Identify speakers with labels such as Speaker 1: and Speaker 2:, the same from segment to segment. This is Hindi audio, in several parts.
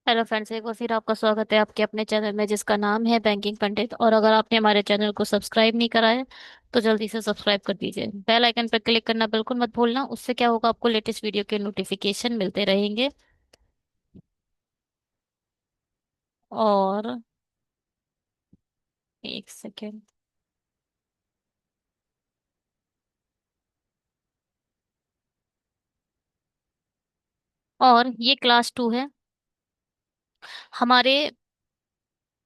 Speaker 1: हेलो फ्रेंड्स, एक बार फिर आपका स्वागत है आपके अपने चैनल में जिसका नाम है बैंकिंग पंडित। और अगर आपने हमारे चैनल को सब्सक्राइब नहीं करा है तो जल्दी से सब्सक्राइब कर दीजिए। बेल आइकन पर क्लिक करना बिल्कुल मत भूलना, उससे क्या होगा, आपको लेटेस्ट वीडियो के नोटिफिकेशन मिलते रहेंगे। और एक सेकेंड। और ये क्लास 2 है हमारे।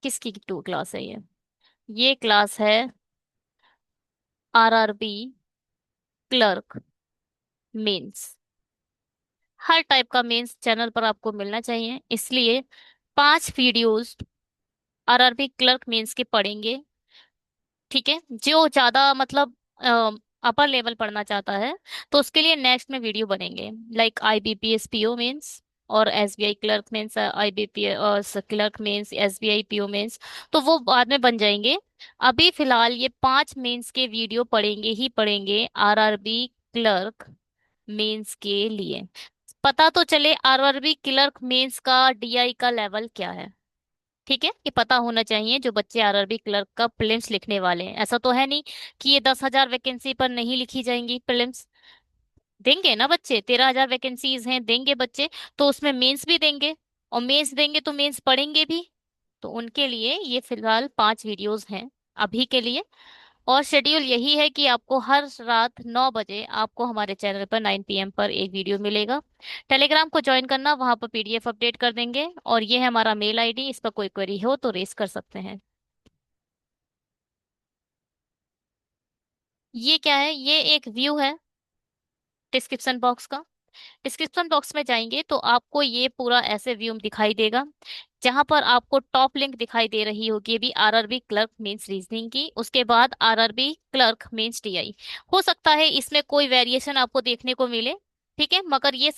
Speaker 1: किसकी 2 क्लास है ये क्लास है आरआरबी क्लर्क मेंस। हर टाइप का मेंस चैनल पर आपको मिलना चाहिए, इसलिए 5 वीडियोस आरआरबी क्लर्क मेंस के पढ़ेंगे। ठीक है, जो ज्यादा मतलब अपर लेवल पढ़ना चाहता है तो उसके लिए नेक्स्ट में वीडियो बनेंगे, लाइक आईबीपीएस पीओ मेंस और SBI clerk mains, IBPS clerk mains, SBI PO mains. तो वो बाद में बन जाएंगे। अभी फिलहाल ये 5 मेंस के वीडियो पढ़ेंगे ही पढ़ेंगे आरआरबी क्लर्क मेंस के लिए। पता तो चले आरआरबी क्लर्क मेंस का डीआई का लेवल क्या है। ठीक है, ये पता होना चाहिए जो बच्चे आरआरबी क्लर्क का प्रीलिम्स लिखने वाले हैं। ऐसा तो है नहीं कि ये 10,000 वैकेंसी पर नहीं लिखी जाएंगी प्रीलिम्स। देंगे ना बच्चे, 13,000 वैकेंसीज हैं, देंगे बच्चे। तो उसमें मेंस भी देंगे, और मेंस देंगे तो मेंस पढ़ेंगे भी। तो उनके लिए ये फिलहाल 5 वीडियोस हैं अभी के लिए। और शेड्यूल यही है कि आपको हर रात 9 बजे आपको हमारे चैनल पर 9 PM पर एक वीडियो मिलेगा। टेलीग्राम को ज्वाइन करना, वहां पर पीडीएफ अपडेट कर देंगे। और ये है हमारा मेल आईडी, इस पर कोई क्वेरी हो तो रेस कर सकते हैं। ये क्या है, ये एक व्यू है डिस्क्रिप्शन बॉक्स का। डिस्क्रिप्शन बॉक्स में जाएंगे तो आपको ये पूरा ऐसे व्यू दिखाई देगा, जहां पर आपको टॉप लिंक दिखाई दे रही होगी भी आरआरबी क्लर्क मेंस रीजनिंग की, उसके बाद आरआरबी क्लर्क मेंस टीआई। हो सकता है इसमें कोई वेरिएशन आपको देखने को मिले, ठीक है, मगर ये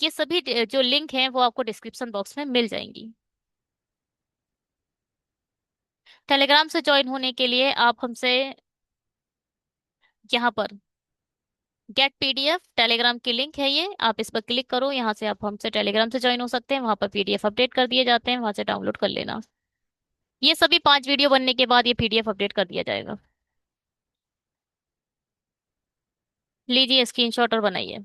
Speaker 1: सभी जो लिंक हैं वो आपको डिस्क्रिप्शन बॉक्स में मिल जाएंगी। टेलीग्राम से ज्वाइन होने के लिए आप हमसे यहाँ पर गेट पीडीएफ टेलीग्राम की लिंक है, ये आप इस पर क्लिक करो, यहाँ से आप हमसे टेलीग्राम से ज्वाइन हो सकते हैं। वहां पर पीडीएफ अपडेट कर दिए जाते हैं, वहां से डाउनलोड कर लेना। ये सभी 5 वीडियो बनने के बाद ये पीडीएफ अपडेट कर दिया जाएगा। लीजिए स्क्रीनशॉट और बनाइए।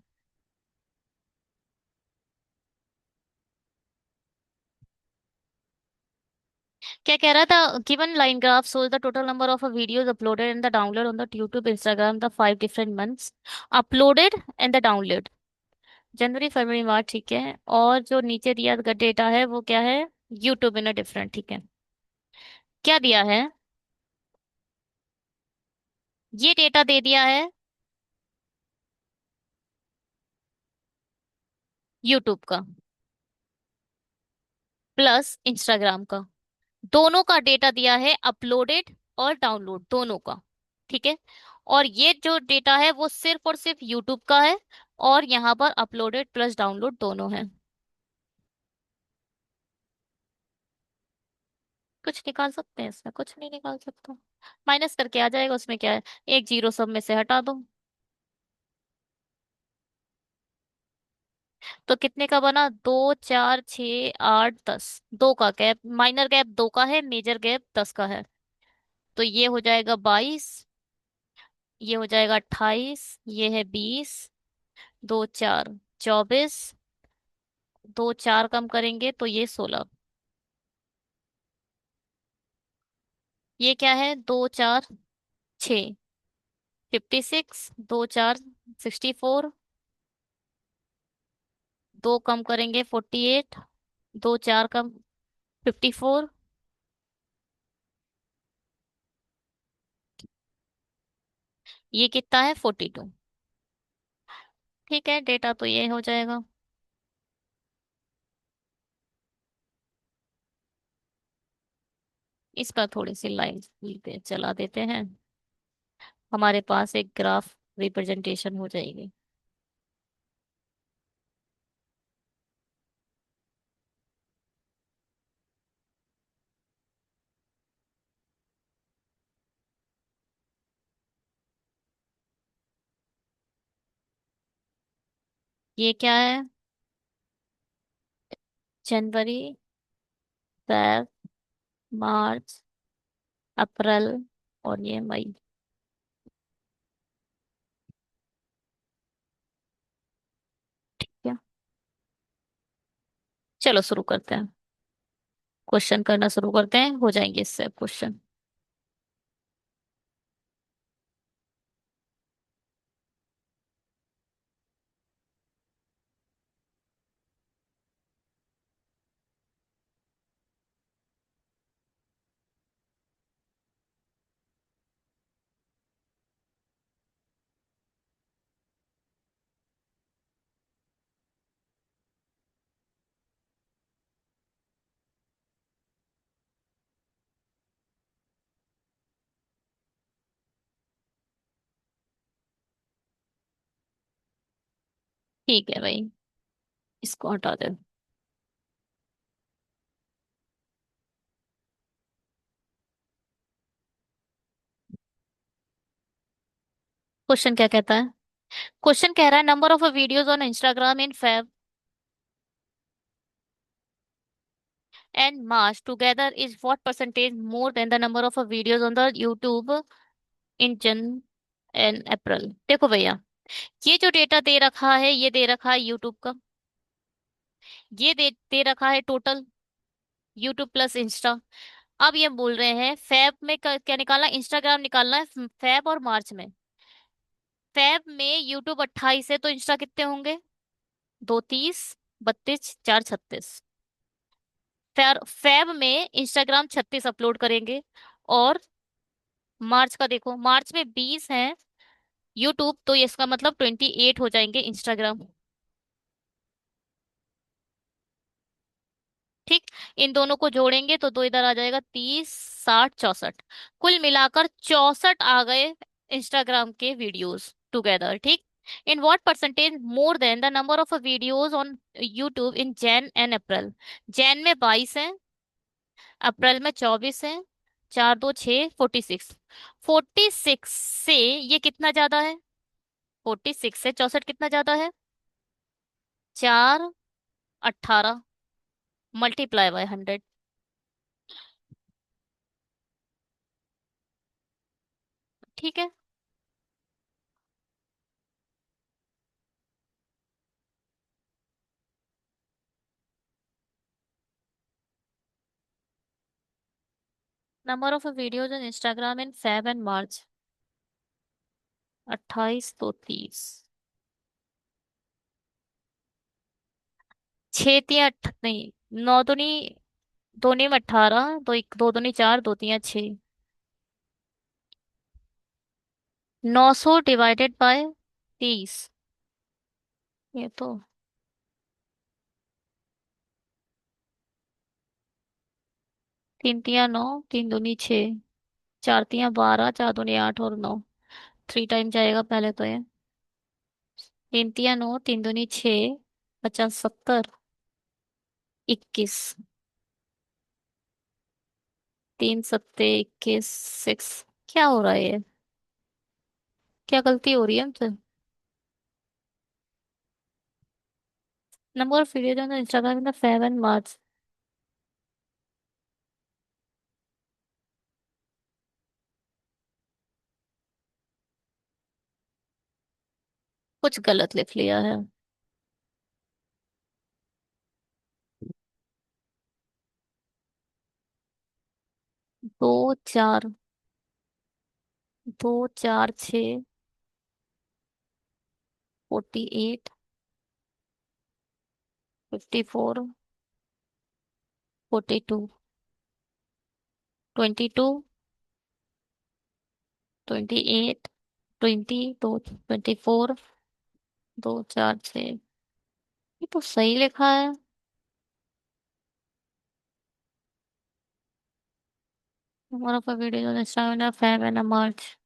Speaker 1: क्या कह रहा था, given line graph shows the total number of videos uploaded and the download on the YouTube Instagram the 5 different months uploaded and the download January February March, ठीक है। और जो नीचे दिया डेटा है वो क्या है, यूट्यूब इन अ डिफरेंट, ठीक है। क्या दिया है, ये डेटा दे दिया है यूट्यूब का प्लस इंस्टाग्राम का, दोनों का डेटा दिया है, अपलोडेड और डाउनलोड दोनों का। ठीक है, और ये जो डेटा है वो सिर्फ और सिर्फ यूट्यूब का है, और यहाँ पर अपलोडेड प्लस डाउनलोड दोनों है। कुछ निकाल सकते हैं इसमें, कुछ नहीं निकाल सकता। माइनस करके आ जाएगा, उसमें क्या है, एक जीरो सब में से हटा दो। तो कितने का बना, 2 4 6 8 10, दो का गैप, माइनर गैप 2 का है, मेजर गैप 10 का है। तो ये हो जाएगा 22, ये हो जाएगा 28, ये है 20, 2 4 24, 2 4 कम करेंगे तो ये 16। ये क्या है, 2 4 6, 56, 2 4 64, दो कम करेंगे 48, 2 4 कम 54। ये कितना है, 42। ठीक है, डेटा तो ये हो जाएगा। इस पर थोड़ी सी लाइन चला देते हैं, हमारे पास एक ग्राफ रिप्रेजेंटेशन हो जाएगी। ये क्या है, जनवरी, फेब, मार्च, अप्रैल और ये मई। क्या? चलो शुरू करते हैं। क्वेश्चन करना शुरू करते हैं, हो जाएंगे इससे क्वेश्चन। ठीक है भाई, इसको हटा दे। क्वेश्चन क्या कहता है? क्वेश्चन कह रहा है number of videos on Instagram in Feb and March together is what percentage more than the number of videos on the YouTube in Jan and अप्रैल। देखो भैया, ये जो डेटा दे रखा है ये दे रखा है यूट्यूब का। ये दे रखा है टोटल यूट्यूब प्लस इंस्टा। अब ये बोल रहे हैं फैब में क्या निकालना, इंस्टाग्राम निकालना है फैब और मार्च में। फैब में यूट्यूब 28 है तो इंस्टा कितने होंगे? दो 30, 32, चार 36। फैब में इंस्टाग्राम 36 अपलोड करेंगे। और मार्च का देखो, मार्च में 20 है यूट्यूब, तो ये इसका मतलब 28 हो जाएंगे इंस्टाग्राम। ठीक। इन दोनों को जोड़ेंगे तो दो इधर आ जाएगा, 30, 60, 64। कुल मिलाकर 64 आ गए इंस्टाग्राम के वीडियोस टुगेदर। ठीक। In what percentage more than the number of videos on YouTube in Jain and April. Jain में 22 है, अप्रैल में 24 है। चार दो छः, 46। 46 से ये कितना ज्यादा है? 46 से 64 कितना ज्यादा है? चार, 18, मल्टीप्लाई बाय 100। ठीक है। Number of videos in Instagram in Feb and March. 28 तो 30। छः तिया नहीं, नौ दूनी, दो नीम 18, दो एक दो दूनी 4, दो तिया 6। 900 डिवाइडेड बाय 30। ये तो तीन तिया 9, तीन दूनी 6, चार तिया 12, चार दूनी 8 और 9। थ्री टाइम जाएगा पहले तो ये। तीन तिया 9, तीन दूनी 6, 50, 70, 21। तीन सत्ते 21, 6। क्या हो रहा है ये? क्या गलती हो रही है हमसे? Number of videos on Instagram in the Feb and March. कुछ गलत लिख लिया है। दो चार, दो चार छ, 48, 54, 42, 22, 28, 20, दो 24, दो चार छ। ये तो सही लिखा है। हमारा पर वीडियो इंस्टाग्राम फैब है ना मार्च।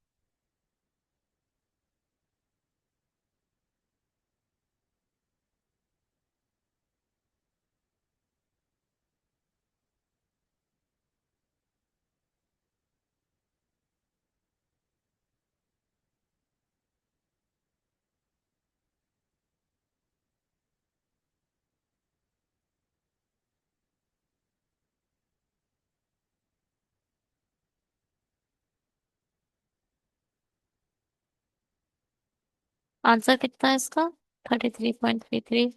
Speaker 1: आंसर कितना है इसका? 33.33।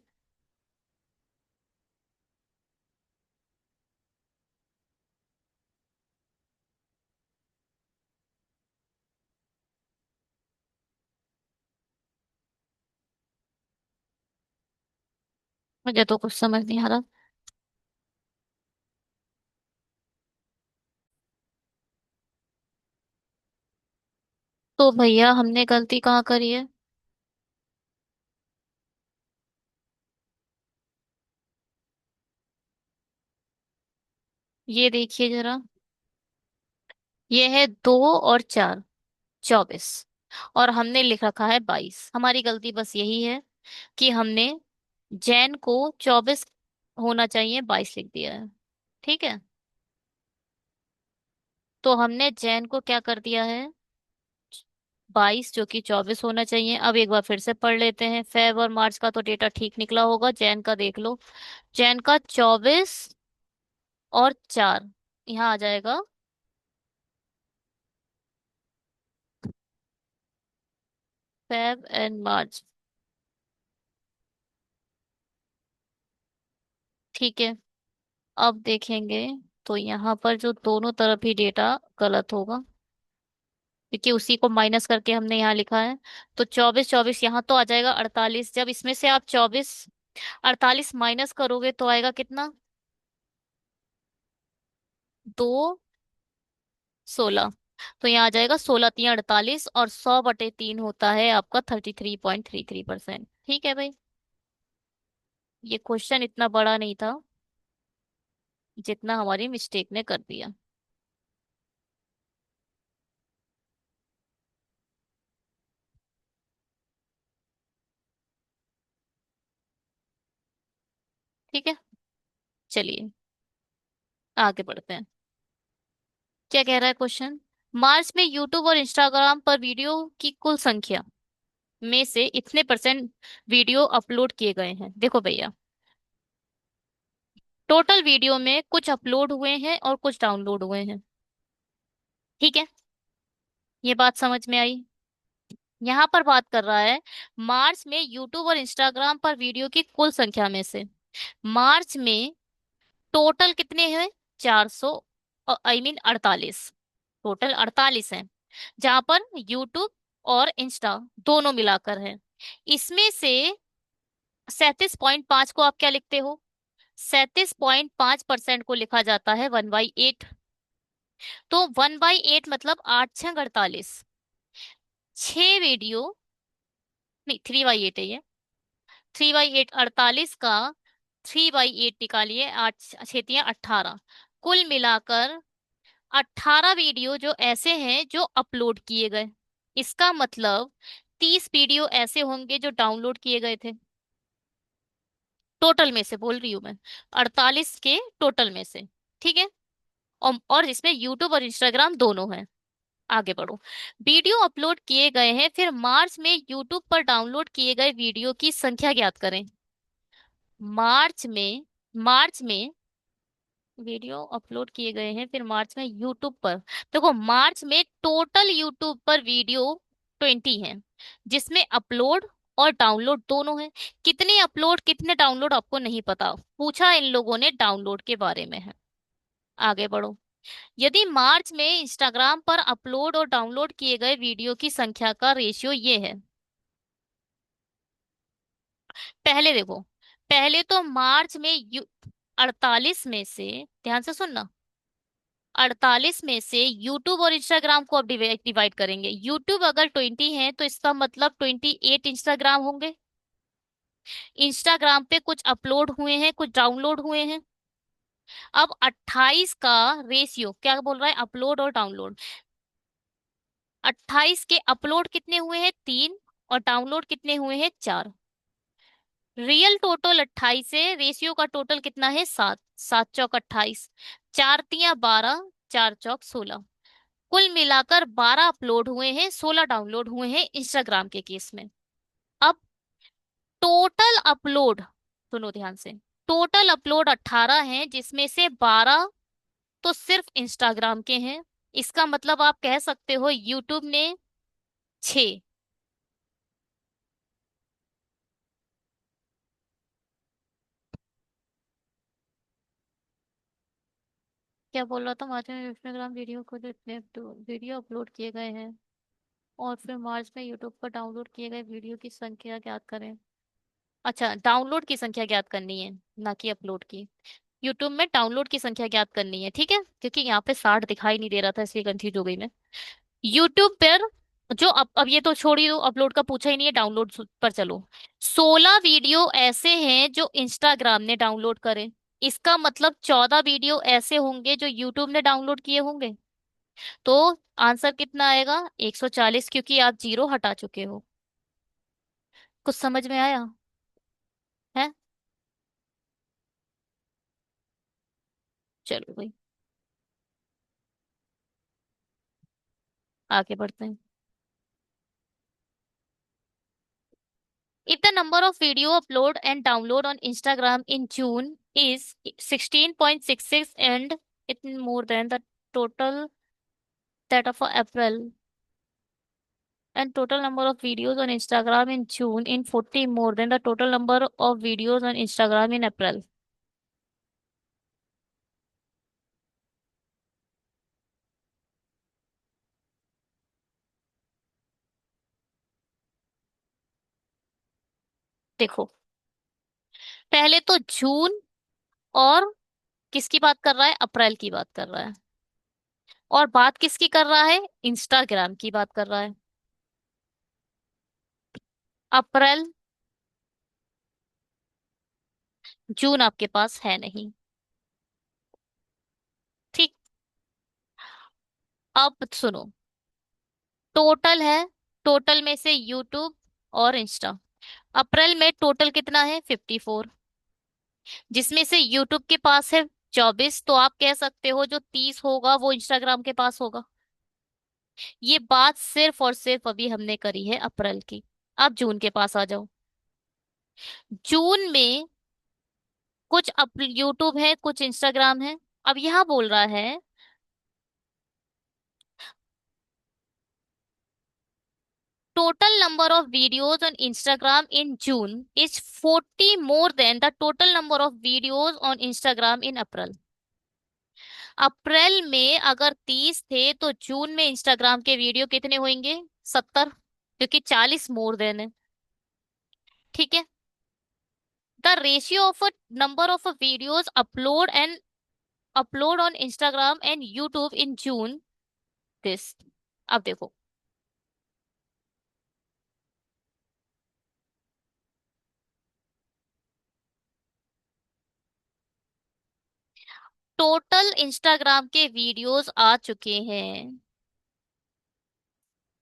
Speaker 1: मुझे तो कुछ समझ नहीं आ रहा। तो भैया हमने गलती कहाँ करी है? ये देखिए जरा। ये है 2 और 4, 24। और हमने लिख रखा है 22। हमारी गलती बस यही है कि हमने जैन को 24 होना चाहिए, 22 लिख दिया है। ठीक है। तो हमने जैन को क्या कर दिया है? 22 जो कि 24 होना चाहिए। अब एक बार फिर से पढ़ लेते हैं। फेब और मार्च का तो डेटा ठीक निकला होगा, जैन का देख लो। जैन का 24 और 4 यहाँ आ जाएगा। फेब एंड मार्च। ठीक है। अब देखेंगे तो यहाँ पर जो दोनों तरफ ही डेटा गलत होगा, क्योंकि उसी को माइनस करके हमने यहाँ लिखा है। तो 24 24 यहाँ तो आ जाएगा 48। जब इसमें से आप 48 माइनस करोगे तो आएगा कितना? 2 16। तो यहाँ आ जाएगा 16 3 48, और 100/3 होता है आपका 33.33%। ठीक है भाई। ये क्वेश्चन इतना बड़ा नहीं था जितना हमारी मिस्टेक ने कर दिया। ठीक है। चलिए आगे बढ़ते हैं। क्या कह रहा है क्वेश्चन? मार्च में यूट्यूब और इंस्टाग्राम पर वीडियो की कुल संख्या में से इतने परसेंट वीडियो अपलोड किए गए हैं। देखो भैया, टोटल वीडियो में कुछ अपलोड हुए हैं और कुछ डाउनलोड हुए हैं। ठीक है। ये बात समझ में आई? यहाँ पर बात कर रहा है मार्च में यूट्यूब और इंस्टाग्राम पर वीडियो की कुल संख्या में से। मार्च में टोटल कितने हैं? 400, आई मीन 48। टोटल 48 हैं, जहां पर यूट्यूब और इंस्टा दोनों मिलाकर है। इसमें से 37.5 को आप क्या लिखते हो? 37.5% को लिखा जाता है 1/8। तो 1/8 मतलब 8 6 48। 6 वीडियो, नहीं 3/8 है ये। 3/8 48 का 3/8 निकालिए, 8 6 18। कुल मिलाकर 18 वीडियो जो ऐसे हैं जो अपलोड किए गए। इसका मतलब 30 वीडियो ऐसे होंगे जो डाउनलोड किए गए थे। टोटल में से बोल रही हूँ मैं, 48 के टोटल में से। ठीक है। और इसमें यूट्यूब और इंस्टाग्राम दोनों हैं। आगे बढ़ो। वीडियो अपलोड किए गए हैं, फिर मार्च में यूट्यूब पर डाउनलोड किए गए वीडियो की संख्या ज्ञात करें। मार्च में वीडियो अपलोड किए गए हैं, फिर मार्च में यूट्यूब पर। देखो मार्च में टोटल यूट्यूब पर वीडियो 20 हैं, जिसमें अपलोड और डाउनलोड दोनों हैं। कितने अपलोड कितने डाउनलोड आपको नहीं पता, पूछा इन लोगों ने डाउनलोड के बारे में है। आगे बढ़ो। यदि मार्च में इंस्टाग्राम पर अपलोड और डाउनलोड किए गए वीडियो की संख्या का रेशियो ये है। पहले देखो, पहले तो मार्च में 48 में से, ध्यान से सुनना, 48 में से यूट्यूब और इंस्टाग्राम को अब डिवाइड डिवाइड करेंगे। यूट्यूब अगर 20 है तो इसका मतलब 28 इंस्टाग्राम होंगे। इंस्टाग्राम पे कुछ अपलोड हुए हैं, कुछ डाउनलोड हुए हैं। अब 28 का रेशियो क्या बोल रहा है? अपलोड और डाउनलोड। 28 के अपलोड कितने हुए हैं? 3। और डाउनलोड कितने हुए हैं? 4। रियल टोटल 28 है, रेशियो का टोटल कितना है? 7। 7 चौक 28, 4 तियां 12, 4 चौक 16। कुल मिलाकर 12 अपलोड हुए हैं, 16 डाउनलोड हुए हैं इंस्टाग्राम के केस में। अब टोटल अपलोड, सुनो ध्यान से, टोटल अपलोड 18 हैं, जिसमें से 12 तो सिर्फ इंस्टाग्राम के हैं। इसका मतलब आप कह सकते हो यूट्यूब ने 6। क्या बोल रहा था? मार्च में इंस्टाग्राम वीडियो को जो इतने वीडियो अपलोड किए गए हैं, और फिर मार्च में यूट्यूब पर डाउनलोड किए गए वीडियो की संख्या ज्ञात करें। अच्छा, डाउनलोड की संख्या ज्ञात करनी है, ना कि अपलोड की। यूट्यूब में डाउनलोड की संख्या ज्ञात करनी है, ठीक है, क्योंकि यहाँ पे 60 दिखाई नहीं दे रहा था, इसलिए कंफ्यूज हो गई मैं। यूट्यूब पर जो अब ये तो छोड़ ही दो, अपलोड का पूछा ही नहीं है, डाउनलोड पर चलो। 16 वीडियो ऐसे हैं जो इंस्टाग्राम ने डाउनलोड करे। इसका मतलब 14 वीडियो ऐसे होंगे जो यूट्यूब ने डाउनलोड किए होंगे। तो आंसर कितना आएगा? 140, क्योंकि आप जीरो हटा चुके हो। कुछ समझ में आया है? चलो भाई, आगे बढ़ते हैं। If the number of video upload and download on Instagram in June is 16.66 and it more than the total that of April, and total number of videos on Instagram in June in 40 more than the total number of videos on Instagram in April. देखो, पहले तो जून, और किसकी बात कर रहा है? अप्रैल की बात कर रहा है। और बात किसकी कर रहा है? इंस्टाग्राम की बात कर रहा है। अप्रैल, जून आपके पास है नहीं। ठीक। अब सुनो, टोटल है, टोटल में से यूट्यूब और इंस्टा। अप्रैल में टोटल कितना है? 54, जिसमें से यूट्यूब के पास है 24। तो आप कह सकते हो जो 30 होगा वो इंस्टाग्राम के पास होगा। ये बात सिर्फ और सिर्फ अभी हमने करी है अप्रैल की। अब जून के पास आ जाओ। जून में कुछ यूट्यूब है, कुछ इंस्टाग्राम है। अब यहाँ बोल रहा है total number of videos on Instagram in June is 40 more than the total number of videos on Instagram in April. अप्रैल में अगर 30 थे तो जून में इंस्टाग्राम के वीडियो कितने होंगे? 70, क्योंकि 40 मोर देन है। ठीक है। The ratio of a number of videos upload on Instagram and YouTube in June this. अब देखो, टोटल इंस्टाग्राम के वीडियोस आ चुके हैं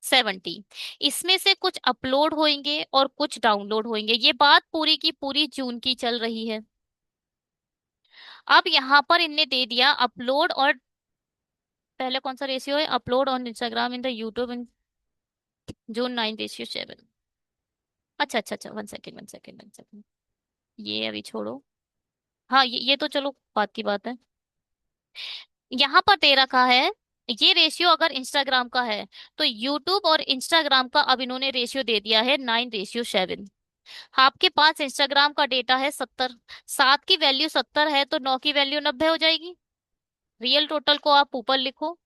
Speaker 1: 70। इसमें से कुछ अपलोड होंगे और कुछ डाउनलोड होंगे। ये बात पूरी की पूरी जून की चल रही है। अब यहाँ पर इनने दे दिया अपलोड, और पहले कौन सा रेशियो है? Upload on Instagram in the YouTube in June 9:7। अच्छा अच्छा अच्छा, 1 सेकेंड 1 सेकेंड 1 सेकेंड, ये अभी छोड़ो। हाँ, ये तो चलो बात की बात है। यहाँ पर दे रखा है, ये रेशियो अगर इंस्टाग्राम का है, तो यूट्यूब और इंस्टाग्राम का अब इन्होंने रेशियो दे दिया है 9:7। आपके पास इंस्टाग्राम का डेटा है 70। 7 की वैल्यू 70 है तो 9 की वैल्यू 90 हो जाएगी। रियल टोटल को आप ऊपर लिखो,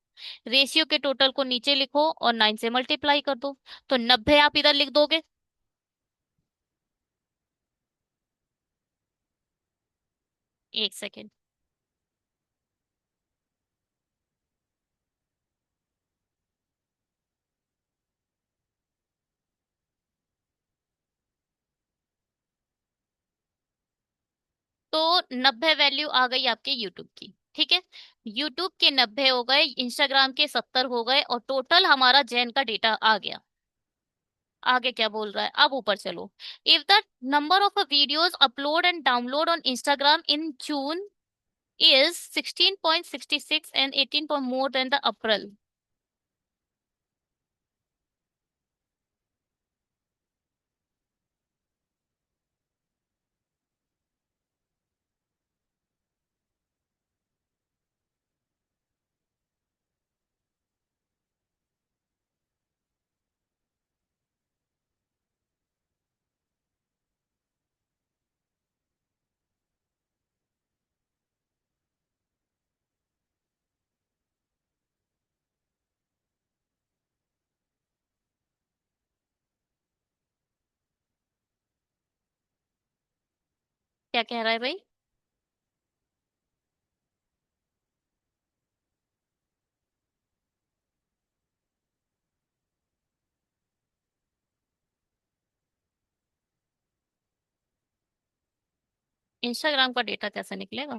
Speaker 1: रेशियो के टोटल को नीचे लिखो, और 9 से मल्टीप्लाई कर दो, तो 90 आप इधर लिख दोगे। 1 सेकेंड। तो 90 वैल्यू आ गई आपके यूट्यूब की, ठीक है। यूट्यूब के 90 हो गए, इंस्टाग्राम के 70 हो गए, और टोटल हमारा जैन का डेटा आ गया। आगे क्या बोल रहा है? अब ऊपर चलो। If the number of videos upload and download on Instagram in June is 16.66 and 18 point more than the April. क्या कह रहा है भाई? इंस्टाग्राम का डेटा कैसे निकलेगा?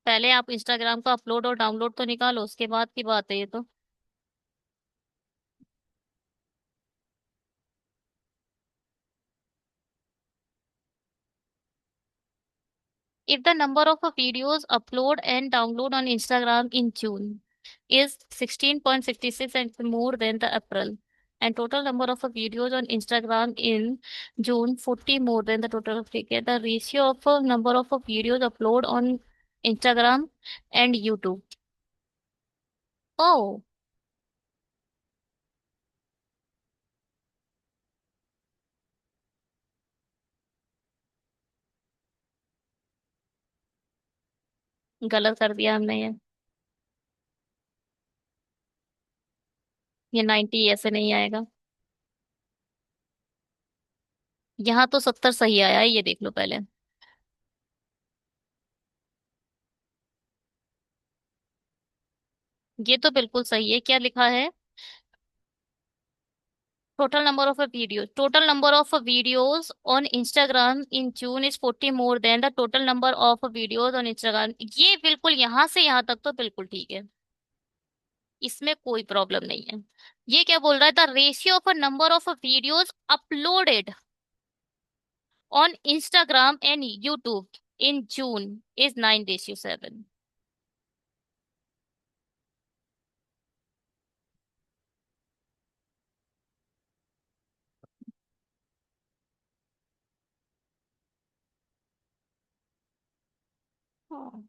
Speaker 1: पहले आप इंस्टाग्राम का अपलोड और डाउनलोड तो निकालो, उसके बाद की बात है ये तो। If the number of videos upload and download on Instagram in June is 16.66 and more than the April, and total number of videos on Instagram in June 40 more than the total of the ratio of number of videos upload on Instagram and YouTube. Oh, गलत कर दिया हमने ये 90 ऐसे नहीं आएगा। यहाँ तो 70 सही आया है, ये देख लो पहले। ये तो बिल्कुल सही है, क्या लिखा है? Total number of videos on Instagram in June is 40 more than the total number of videos on Instagram। ये बिल्कुल यहाँ से यहाँ तक तो बिल्कुल ठीक है, इसमें कोई प्रॉब्लम नहीं है। ये क्या बोल रहा है? The ratio of a number of videos uploaded on Instagram and YouTube in June is 9:7। हाँ।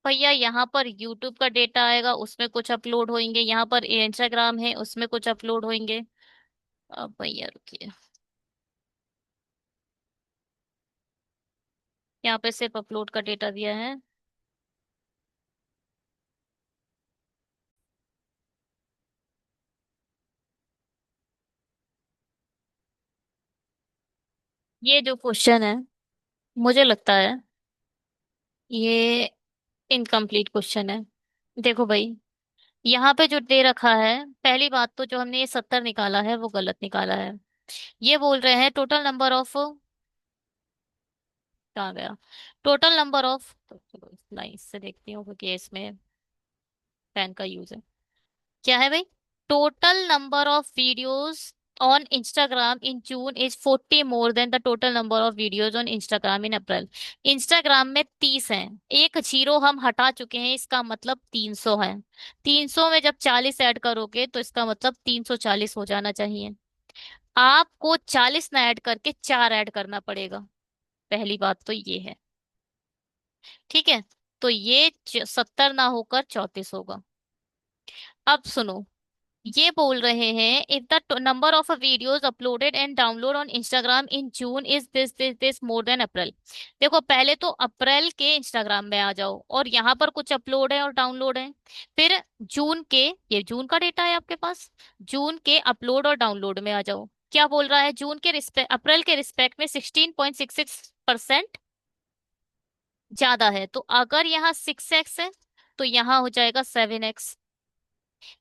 Speaker 1: भैया यहाँ पर यूट्यूब का डेटा आएगा, उसमें कुछ अपलोड होंगे, यहाँ पर इंस्टाग्राम है उसमें कुछ अपलोड होंगे। अब भैया रुकिए, यहाँ पे सिर्फ अपलोड का डेटा दिया है। ये जो क्वेश्चन है, मुझे लगता है ये इनकम्प्लीट क्वेश्चन है। देखो भाई, यहाँ पे जो दे रखा है, पहली बात तो जो हमने ये 70 निकाला है वो गलत निकाला है। ये बोल रहे हैं टोटल नंबर ऑफ, कहाँ गया? टोटल नंबर ऑफ, तो चलो इस लाइन से देखती हूँ क्योंकि इसमें पेन का यूज है। क्या है भाई? Total number of videos on Instagram in June is 40 more than the total number of videos on Instagram in April. Instagram में 30 हैं, एक जीरो हम हटा चुके हैं, इसका मतलब 300 है। 300 में जब 40 ऐड करोगे तो इसका मतलब 340 हो जाना चाहिए। आपको 40 ना ऐड करके 4 ऐड करना पड़ेगा, पहली बात तो ये है। ठीक है, तो ये 70 ना होकर 34 होगा। अब सुनो, ये बोल रहे हैं if the number of videos uploaded and download on Instagram in June is this more than April. देखो पहले तो अप्रैल के इंस्टाग्राम में आ जाओ और यहाँ पर कुछ अपलोड है और डाउनलोड है। फिर जून के, ये जून का डेटा है आपके पास, जून के अपलोड और डाउनलोड में आ जाओ। क्या बोल रहा है? जून के रिस्पेक्ट, अप्रैल के रिस्पेक्ट में 16.66% ज्यादा है, तो अगर यहाँ 6x है तो यहाँ हो जाएगा 7x।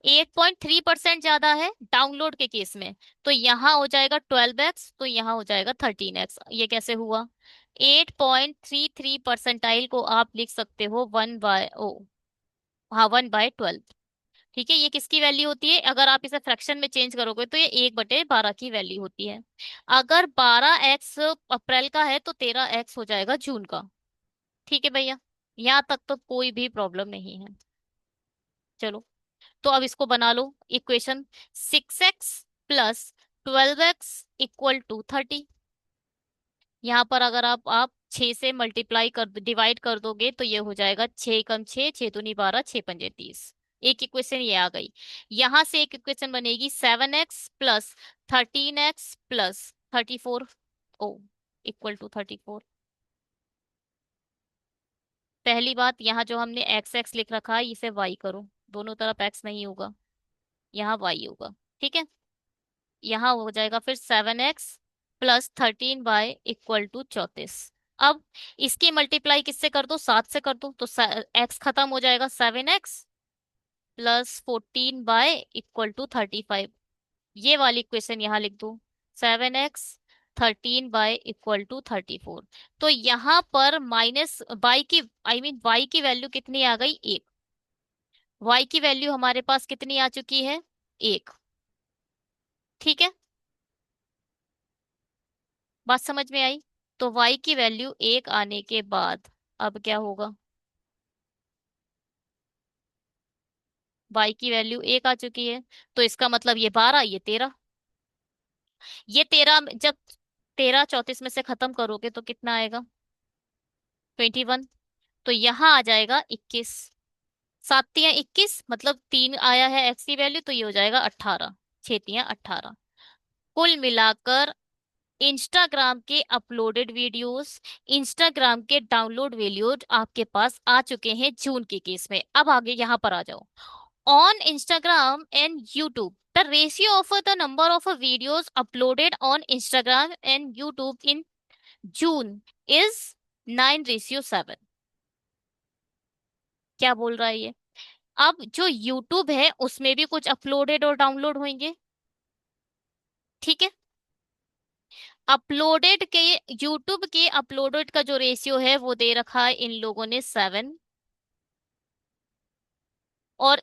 Speaker 1: 8.3% ज्यादा है डाउनलोड के केस में, तो यहाँ हो जाएगा 12x, तो यहाँ हो जाएगा 13x। ये कैसे हुआ? 8.33 परसेंटाइल को आप लिख सकते हो 1/, हाँ 1/12। ठीक है, ये किसकी वैल्यू होती है? अगर आप इसे फ्रैक्शन में चेंज करोगे तो ये 1/12 की वैल्यू होती है। अगर 12x अप्रैल का है तो 13x हो जाएगा जून का। ठीक है भैया, यहाँ तक तो कोई भी प्रॉब्लम नहीं है। चलो, तो अब इसको बना लो इक्वेशन। 6x + 12x = 30। यहाँ पर अगर आप 6 से मल्टीप्लाई कर डिवाइड कर दोगे तो ये हो जाएगा 6 × 6, 6 दूनी 12, 6 पंजे 30। एक इक्वेशन ये आ गई। यहाँ से एक इक्वेशन बनेगी 7x + 13x + 34, ओ =34। पहली बात, यहाँ जो हमने एक्स एक्स लिख रखा है इसे वाई करो, दोनों तरफ एक्स नहीं होगा। यहाँ y होगा। ठीक है, यहाँ हो जाएगा फिर 7x + 13y = 34। अब इसकी मल्टीप्लाई किससे कर दो, 7 से कर दो, तो x खत्म हो जाएगा, 7x + 14y = 35। ये वाली इक्वेशन यहाँ लिख दो, 7x + 13y = 34। तो यहाँ पर माइनस y की, y की वैल्यू कितनी आ गई, 1। y की वैल्यू हमारे पास कितनी आ चुकी है, 1। ठीक है, बात समझ में आई। तो y की वैल्यू 1 आने के बाद अब क्या होगा, y की वैल्यू 1 आ चुकी है, तो इसका मतलब ये 12, ये 13। ये 13 जब 13 34 में से खत्म करोगे तो कितना आएगा, 21। तो यहाँ आ जाएगा 21। 7 × 21 मतलब 3 आया है x की वैल्यू, तो ये हो जाएगा 18। 6 × 18। कुल मिलाकर इंस्टाग्राम के अपलोडेड वीडियोस, इंस्टाग्राम के डाउनलोड वीडियोज आपके पास आ चुके हैं जून के केस में। अब आगे यहाँ पर आ जाओ। On Instagram and YouTube the ratio of the number of videos uploaded on Instagram and YouTube in June is 9:7। क्या बोल रहा है ये, अब जो यूट्यूब है उसमें भी कुछ अपलोडेड और डाउनलोड होंगे। ठीक है, अपलोडेड के, यूट्यूब के अपलोडेड का जो रेशियो है वो दे रखा है इन लोगों ने 7, और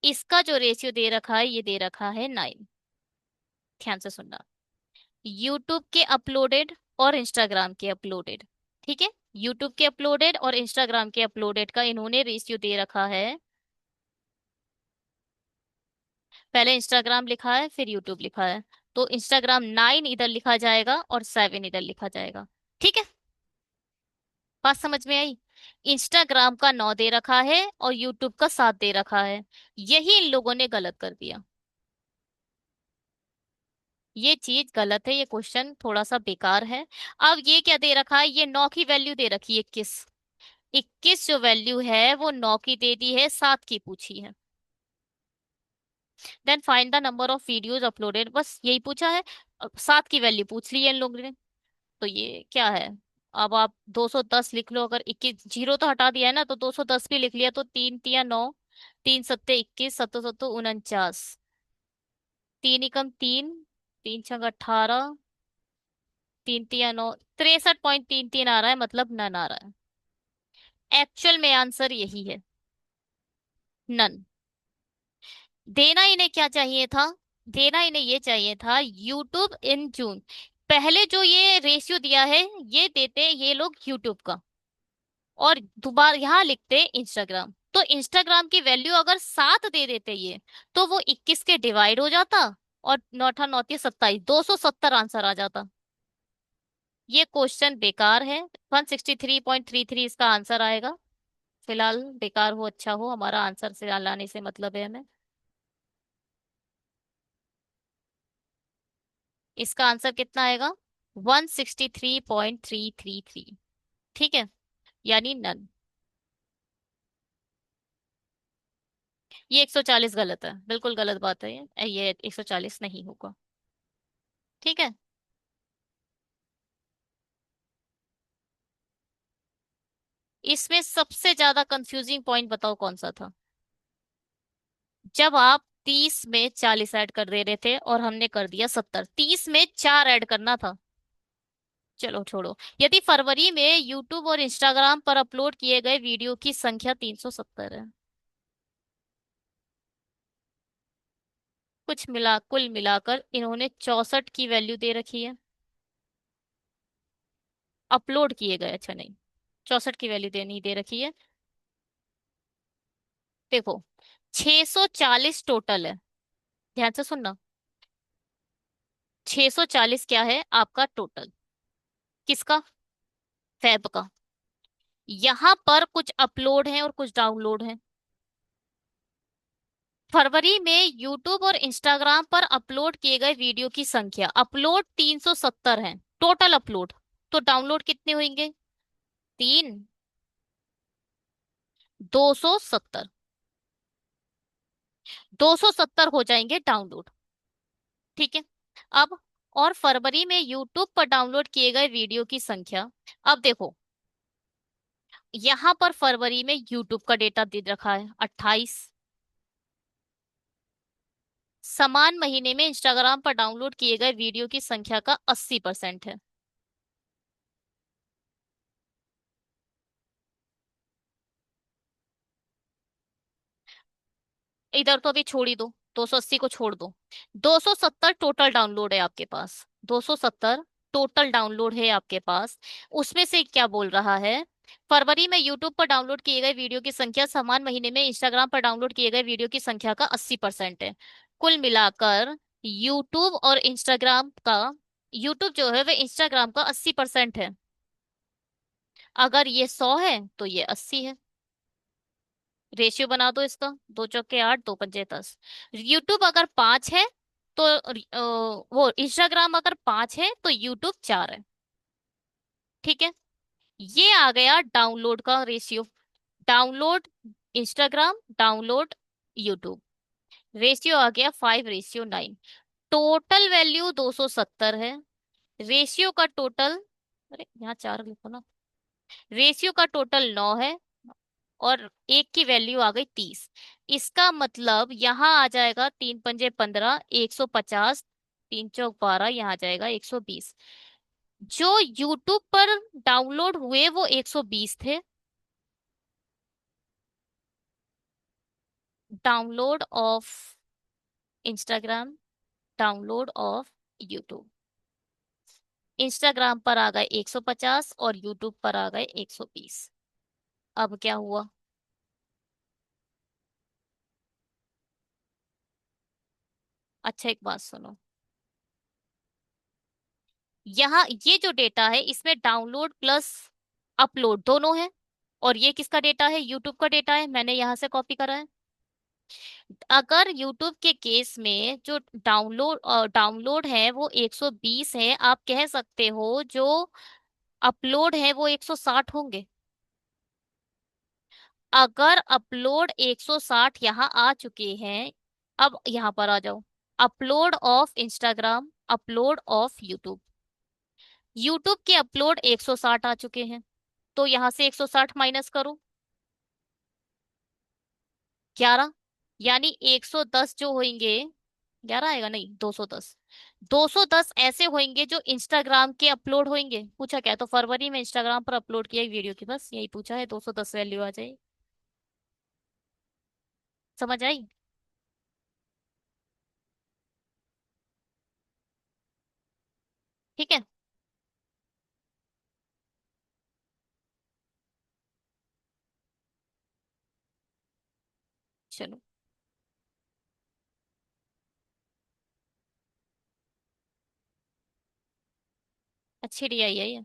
Speaker 1: इसका जो रेशियो दे रखा है ये दे रखा है 9। ध्यान से सुनना, यूट्यूब के अपलोडेड और इंस्टाग्राम के अपलोडेड। ठीक है, यूट्यूब के अपलोडेड और इंस्टाग्राम के अपलोडेड का इन्होंने रेशियो दे रखा है, पहले इंस्टाग्राम लिखा है फिर यूट्यूब लिखा है, तो इंस्टाग्राम 9 इधर लिखा जाएगा और 7 इधर लिखा जाएगा। ठीक है, बात समझ में आई। इंस्टाग्राम का 9 दे रखा है और यूट्यूब का 7 दे रखा है, यही इन लोगों ने गलत कर दिया। ये चीज गलत है, ये क्वेश्चन थोड़ा सा बेकार है। अब ये क्या दे रखा है, ये 9 की वैल्यू दे रखी है 21। 21 जो वैल्यू है वो 9 की दे दी है, 7 की पूछी है। Then find the number of videos uploaded, बस यही पूछा है। 7 की वैल्यू पूछ ली है इन लोगों ने, तो ये क्या है। अब आप 210 लिख लो, अगर 21 जीरो तो हटा दिया है ना, तो 210 भी लिख लिया, तो 3 × 9, 3 × 7 = 21, 7 × 7 = 49, 3 × 3, 3 × 6 = 18, 3 × 3 = 9, 63.33 आ रहा है, मतलब नन आ रहा है। एक्चुअल में आंसर यही है, नन। देना इन्हें क्या चाहिए था, देना इन्हें ये चाहिए था यूट्यूब इन जून। पहले जो ये रेशियो दिया है ये देते ये लोग यूट्यूब का, और दोबारा यहाँ लिखते इंस्टाग्राम। तो इंस्टाग्राम की वैल्यू अगर 7 दे देते ये, तो वो 21 के डिवाइड हो जाता, और 9 × 9 = 27, 270 आंसर आ जाता। ये क्वेश्चन बेकार है, 163.33 इसका आंसर आएगा। फिलहाल बेकार हो अच्छा हो, हमारा आंसर से लाने से मतलब है हमें। इसका आंसर कितना आएगा, 163.333। ठीक है, यानी नन। ये 140 गलत है, बिल्कुल गलत बात है ये 140 नहीं होगा। ठीक है, इसमें सबसे ज्यादा कंफ्यूजिंग पॉइंट बताओ कौन सा था, जब आप 30 में 40 ऐड कर दे रहे थे और हमने कर दिया 70, 30 में 4 ऐड करना था। चलो छोड़ो, यदि फरवरी में यूट्यूब और इंस्टाग्राम पर अपलोड किए गए वीडियो की संख्या 370 है, कुछ मिला कुल मिलाकर इन्होंने 64 की वैल्यू दे रखी है, अपलोड किए गए, अच्छा नहीं, 64 की वैल्यू दे नहीं दे रखी है। देखो, 640 टोटल है, ध्यान से सुनना, 640 क्या है आपका टोटल, किसका, फैब का। यहाँ पर कुछ अपलोड है और कुछ डाउनलोड है। फरवरी में यूट्यूब और इंस्टाग्राम पर अपलोड किए गए वीडियो की संख्या, अपलोड 370 है टोटल अपलोड, तो डाउनलोड कितने होंगे, 3, 270। 270 हो जाएंगे डाउनलोड। ठीक है। अब और फरवरी में यूट्यूब पर डाउनलोड किए गए वीडियो की संख्या। अब देखो, यहां पर फरवरी में यूट्यूब का डेटा दे रखा है 28। समान महीने में इंस्टाग्राम पर डाउनलोड किए गए वीडियो की संख्या का 80% है। इधर तो अभी छोड़ ही दो, 280 को छोड़ दो। 270 टोटल डाउनलोड है आपके पास, 270 टोटल डाउनलोड है आपके पास। उसमें से क्या बोल रहा है? फरवरी में यूट्यूब पर डाउनलोड किए गए वीडियो की संख्या समान महीने में इंस्टाग्राम पर डाउनलोड किए गए वीडियो की संख्या का 80% है। कुल मिलाकर यूट्यूब और इंस्टाग्राम का, यूट्यूब जो है वह इंस्टाग्राम का 80% है। अगर ये 100 है तो ये 80 है। रेशियो बना दो इसका, 2 चौके 8, 2 पंजे 10। यूट्यूब अगर 5 है तो वो इंस्टाग्राम अगर 5 है तो यूट्यूब 4 है। ठीक है। ये आ गया डाउनलोड का ratio. Download Instagram, download YouTube. Ratio आ गया 5:9। टोटल वैल्यू 270 है। रेशियो का टोटल, अरे यहाँ 4 लिखो ना। रेशियो का टोटल 9 है, और एक की वैल्यू आ गई 30। इसका मतलब यहाँ आ जाएगा 3 पंजे 15, 150। 3 चौक 12, यहाँ आ जाएगा 120। जो यूट्यूब पर डाउनलोड हुए वो 120 थे। Download of Instagram, download of YouTube. Instagram पर आ गए 150 और यूट्यूब पर आ गए 120। अब क्या हुआ? अच्छा एक बात सुनो, यहाँ ये जो डेटा है इसमें डाउनलोड प्लस अपलोड दोनों है। और ये किसका डेटा है? यूट्यूब का डेटा है, मैंने यहाँ से कॉपी करा है। अगर यूट्यूब के केस में जो डाउनलोड डाउनलोड है वो 120 है, आप कह सकते हो जो अपलोड है वो 160 होंगे। अगर अपलोड 160 यहाँ आ चुके हैं, अब यहाँ पर आ जाओ। Upload of Instagram, upload of YouTube. YouTube के अपलोड 160 आ चुके हैं, तो यहाँ से 160 माइनस करो, 11। यानी 110 जो होंगे, 11 आएगा नहीं, 210। 210 ऐसे होंगे जो इंस्टाग्राम के अपलोड होंगे। पूछा क्या है? तो फरवरी में इंस्टाग्राम पर अपलोड किया एक वीडियो की, बस यही पूछा है, 210 वैल्यू आ जाए। समझ आई? ठीक है। चलो, अच्छी डी आई है ये।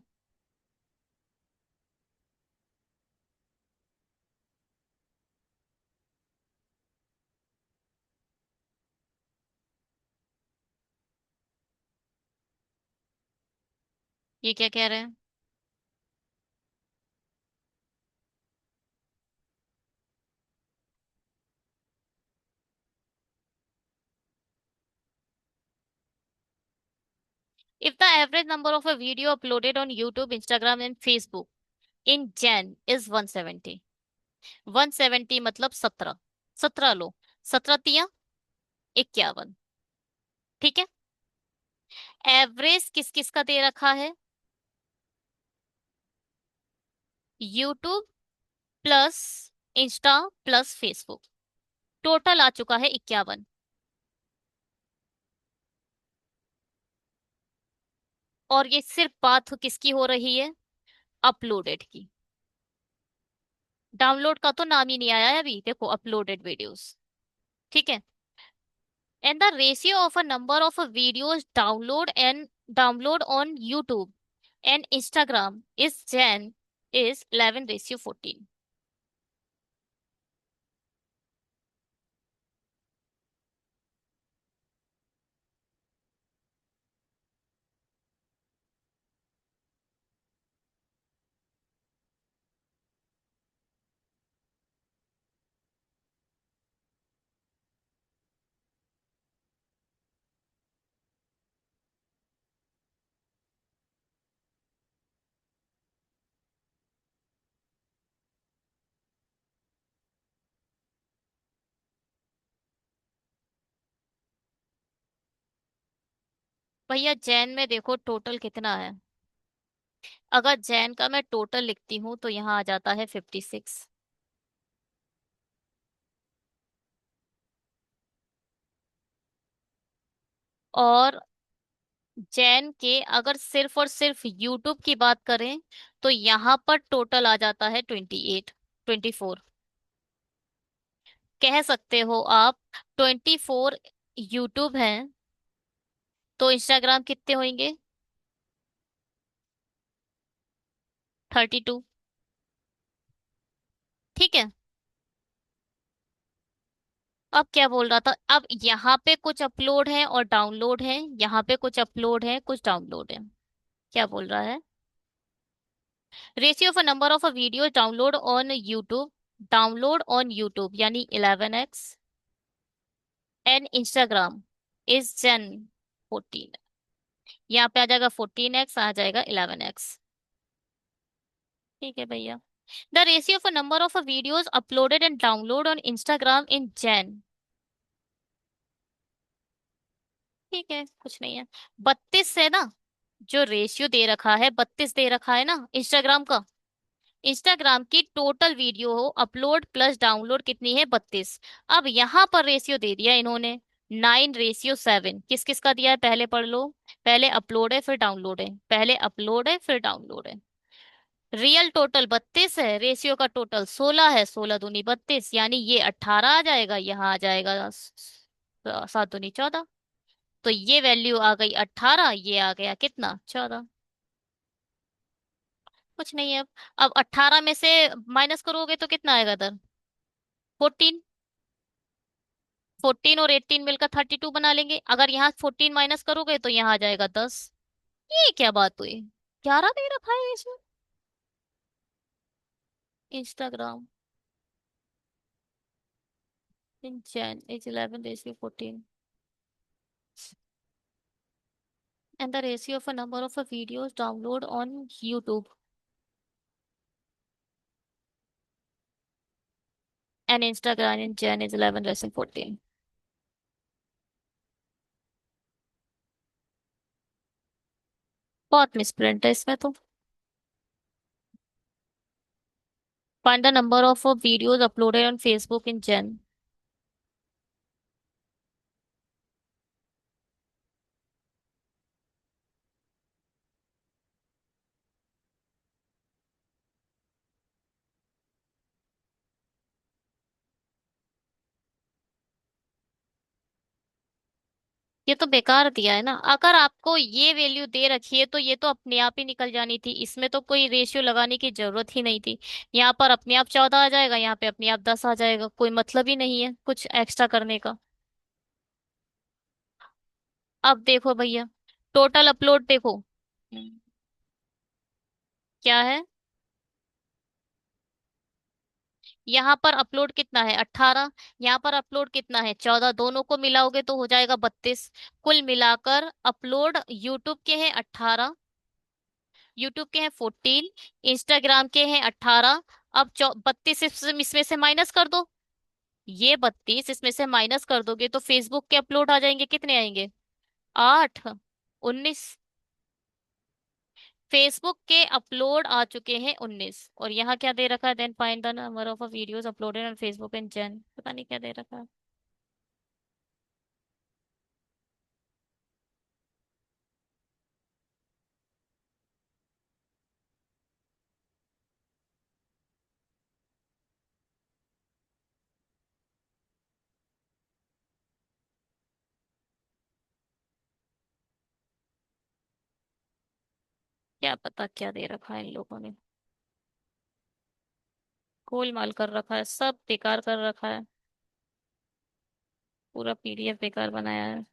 Speaker 1: ये क्या कह रहे हैं? If the average number of a video uploaded on YouTube, Instagram and Facebook in Jain is 170। 170 मतलब 17। 17 लो, 17 51। ठीक है। एवरेज किस किस का दे रखा है? YouTube plus Insta plus Facebook, total आ चुका है 51। और ये सिर्फ बात किसकी हो रही है? अपलोडेड की। डाउनलोड का तो नाम ही नहीं आया है अभी, देखो अपलोडेड वीडियोस। ठीक है। And the ratio of a number of videos download on YouTube and Instagram is Jain is 11:14। भैया जैन में देखो टोटल कितना है। अगर जैन का मैं टोटल लिखती हूँ तो यहाँ आ जाता है 56। और जैन के अगर सिर्फ और सिर्फ यूट्यूब की बात करें तो यहाँ पर टोटल आ जाता है 24। कह सकते हो आप 24 यूट्यूब है, तो इंस्टाग्राम कितने होंगे? 32। ठीक है। अब क्या बोल रहा था, अब यहाँ पे कुछ अपलोड है और डाउनलोड है, यहाँ पे कुछ अपलोड है कुछ डाउनलोड है। क्या बोल रहा है? Ratio of a number of a video download on YouTube यानी 11x एंड इंस्टाग्राम इज 14। यहाँ पे आ जाएगा 14x, आ जाएगा 11x। ठीक है भैया। The ratio of a number of a videos uploaded and download on Instagram in Jan. ठीक है, कुछ नहीं है। 32 है ना, जो रेशियो दे रखा है 32 दे रखा है ना इंस्टाग्राम का। इंस्टाग्राम की टोटल वीडियो हो अपलोड प्लस डाउनलोड कितनी है? 32। अब यहाँ पर रेशियो दे दिया इन्होंने 9:7। किस किस का दिया है पहले पढ़ लो। पहले अपलोड है फिर डाउनलोड है, पहले अपलोड है फिर डाउनलोड है। रियल टोटल 32 है, रेशियो का टोटल 16 है, 16 दूनी 32, यानी ये 18 आ जाएगा, यहाँ आ जाएगा 7 दूनी 14। तो ये वैल्यू आ गई 18, ये आ गया कितना? 14। कुछ नहीं है। अब 18 में से माइनस करोगे तो कितना आएगा इधर? 14। 14 और 18 मिलकर 32 बना लेंगे। अगर यहाँ 14 माइनस करोगे तो यहाँ आ जाएगा 10। ये क्या बात हुई? 11 दे रखा है इसमें। Instagram in Jan is 11:14 and the ratio of a number of a videos download on YouTube and Instagram in Jan is 11:14। बहुत मिसप्रिंट है इसमें तो। Find the number of videos uploaded on Facebook in Jan। ये तो बेकार दिया है ना, अगर आपको ये वैल्यू दे रखी है तो ये तो अपने आप ही निकल जानी थी, इसमें तो कोई रेशियो लगाने की जरूरत ही नहीं थी। यहाँ पर अपने आप 14 आ जाएगा, यहाँ पे अपने आप 10 आ जाएगा, कोई मतलब ही नहीं है कुछ एक्स्ट्रा करने का। अब देखो भैया, टोटल अपलोड देखो। हम्म, क्या है? यहाँ पर अपलोड कितना है? 18। यहाँ पर अपलोड कितना है? 14। दोनों को मिलाओगे तो हो जाएगा 32। कुल मिलाकर अपलोड यूट्यूब के हैं 18, यूट्यूब के हैं 14, इंस्टाग्राम के हैं 18। अब 32 इसमें से माइनस कर दो। ये 32 इसमें से माइनस कर दोगे तो फेसबुक के अपलोड आ जाएंगे, कितने आएंगे? 8। 19। फेसबुक के अपलोड आ चुके हैं 19। और यहाँ क्या दे रखा है? Then find the number of videos uploaded on Facebook in Jan. पता नहीं क्या दे रखा है। क्या पता क्या दे रखा है इन लोगों ने। गोलमाल कर रखा है, सब बेकार कर रखा है। पूरा पीडीएफ बेकार बनाया है।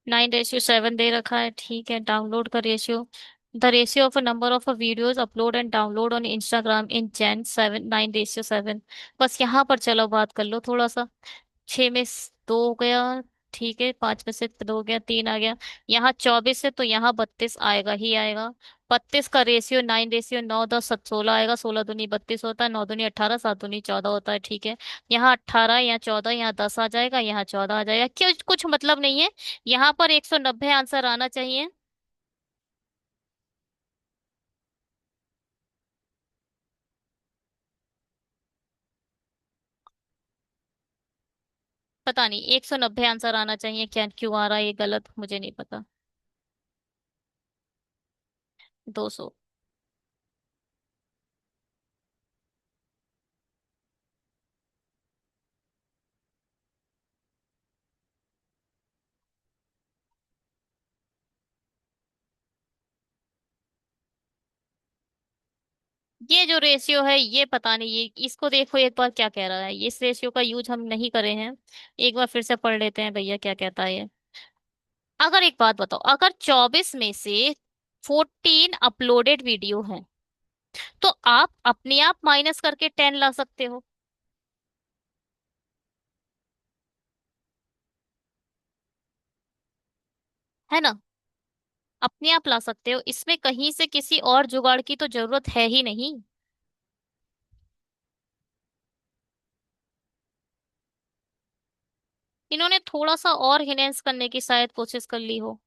Speaker 1: 9:7 दे रखा है, ठीक है। डाउनलोड का ratio, the ratio of a number of a videos upload and download on Instagram in Jan 7 9:7। बस यहाँ पर चलो बात कर लो थोड़ा सा। दो हो गया। ठीक है, 5 में से दो हो गया, 3 आ गया। यहाँ 24 है तो यहाँ 32 आएगा ही आएगा। 32 का रेशियो 9, 10, 7, 16 आएगा। 16 दूनी 32 होता है, 9 दूनी 18, 7 दूनी 14 होता है। ठीक है, यहाँ 18, यहाँ 14, यहाँ 10 आ जाएगा, यहाँ 14 आ जाएगा। क्यों, कुछ मतलब नहीं है। यहाँ पर 190 आंसर आना चाहिए। पता नहीं, 190 आंसर आना चाहिए, क्या क्यों आ रहा है ये गलत, मुझे नहीं पता। 200। ये जो रेशियो है, ये पता नहीं, ये इसको देखो एक बार क्या कह रहा है। इस रेशियो का यूज हम नहीं करे हैं। एक बार फिर से पढ़ लेते हैं भैया क्या कहता है ये। अगर एक बात बताओ, अगर 24 में से 14 अपलोडेड वीडियो हैं, तो आप अपने आप माइनस करके 10 ला सकते हो, है ना। अपने आप ला सकते हो, इसमें कहीं से किसी और जुगाड़ की तो जरूरत है ही नहीं। इन्होंने थोड़ा सा और हिनेंस करने की शायद कोशिश कर ली हो।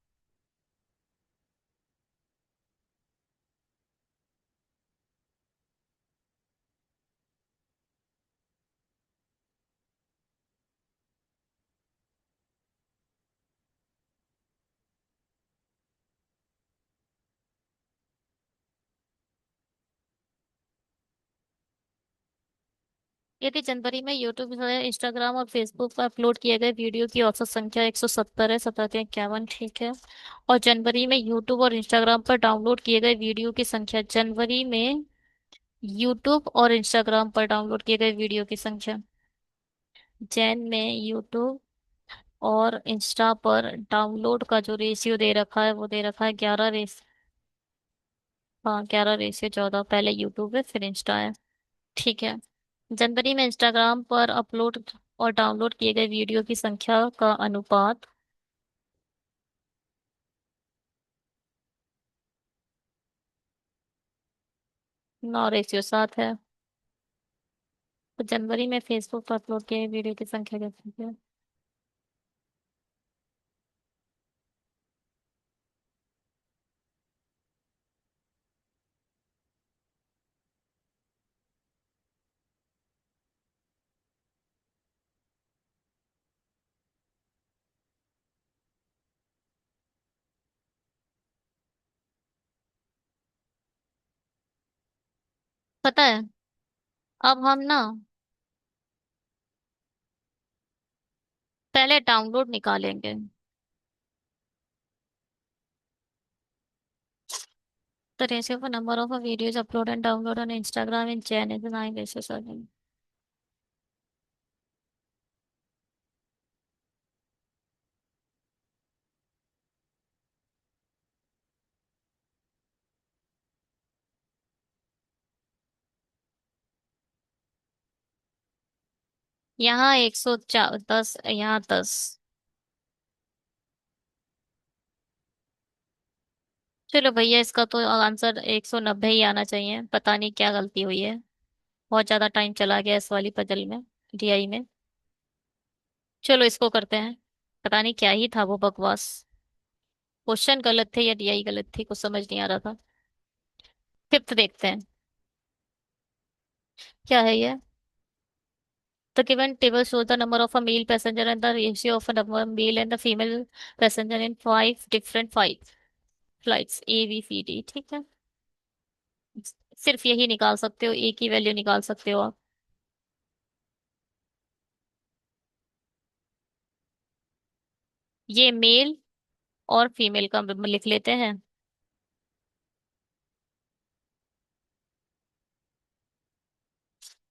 Speaker 1: यदि जनवरी में यूट्यूब, इंस्टाग्राम और फेसबुक पर अपलोड किए गए वीडियो की औसत संख्या 170 है, 17 51, ठीक है। और जनवरी में यूट्यूब और इंस्टाग्राम पर डाउनलोड किए गए वीडियो की संख्या, जनवरी में यूट्यूब और इंस्टाग्राम पर डाउनलोड किए गए वीडियो की संख्या, जैन में यूट्यूब और इंस्टा पर डाउनलोड का जो रेशियो दे रखा है वो दे रखा है 11 रेस। हाँ, 11:14, पहले यूट्यूब है फिर इंस्टा है। ठीक है। जनवरी में इंस्टाग्राम पर अपलोड और डाउनलोड किए गए वीडियो की संख्या का अनुपात, 9:7 है। तो जनवरी में फेसबुक पर अपलोड किए गए वीडियो की संख्या कितनी है। पता है, अब हम ना पहले डाउनलोड निकालेंगे। The ratio of number of videos upload and download on Instagram in Jan is 9:7। यहाँ 110, यहाँ 10। चलो भैया, इसका तो आंसर 190 ही आना चाहिए। पता नहीं क्या गलती हुई है, बहुत ज्यादा टाइम चला गया इस वाली पजल में, डीआई में। चलो इसको करते हैं। पता नहीं क्या ही था वो बकवास। क्वेश्चन गलत थे या डीआई गलत थी, कुछ समझ नहीं आ रहा था। फिफ्थ देखते हैं क्या है ये। The given table shows the number of a male passenger and the ratio of a number of male and the female passenger in 5 different flights A B C D, ठीक है। सिर्फ यही निकाल सकते हो, एक ही वैल्यू निकाल सकते हो आप। ये मेल और फीमेल का लिख लेते हैं।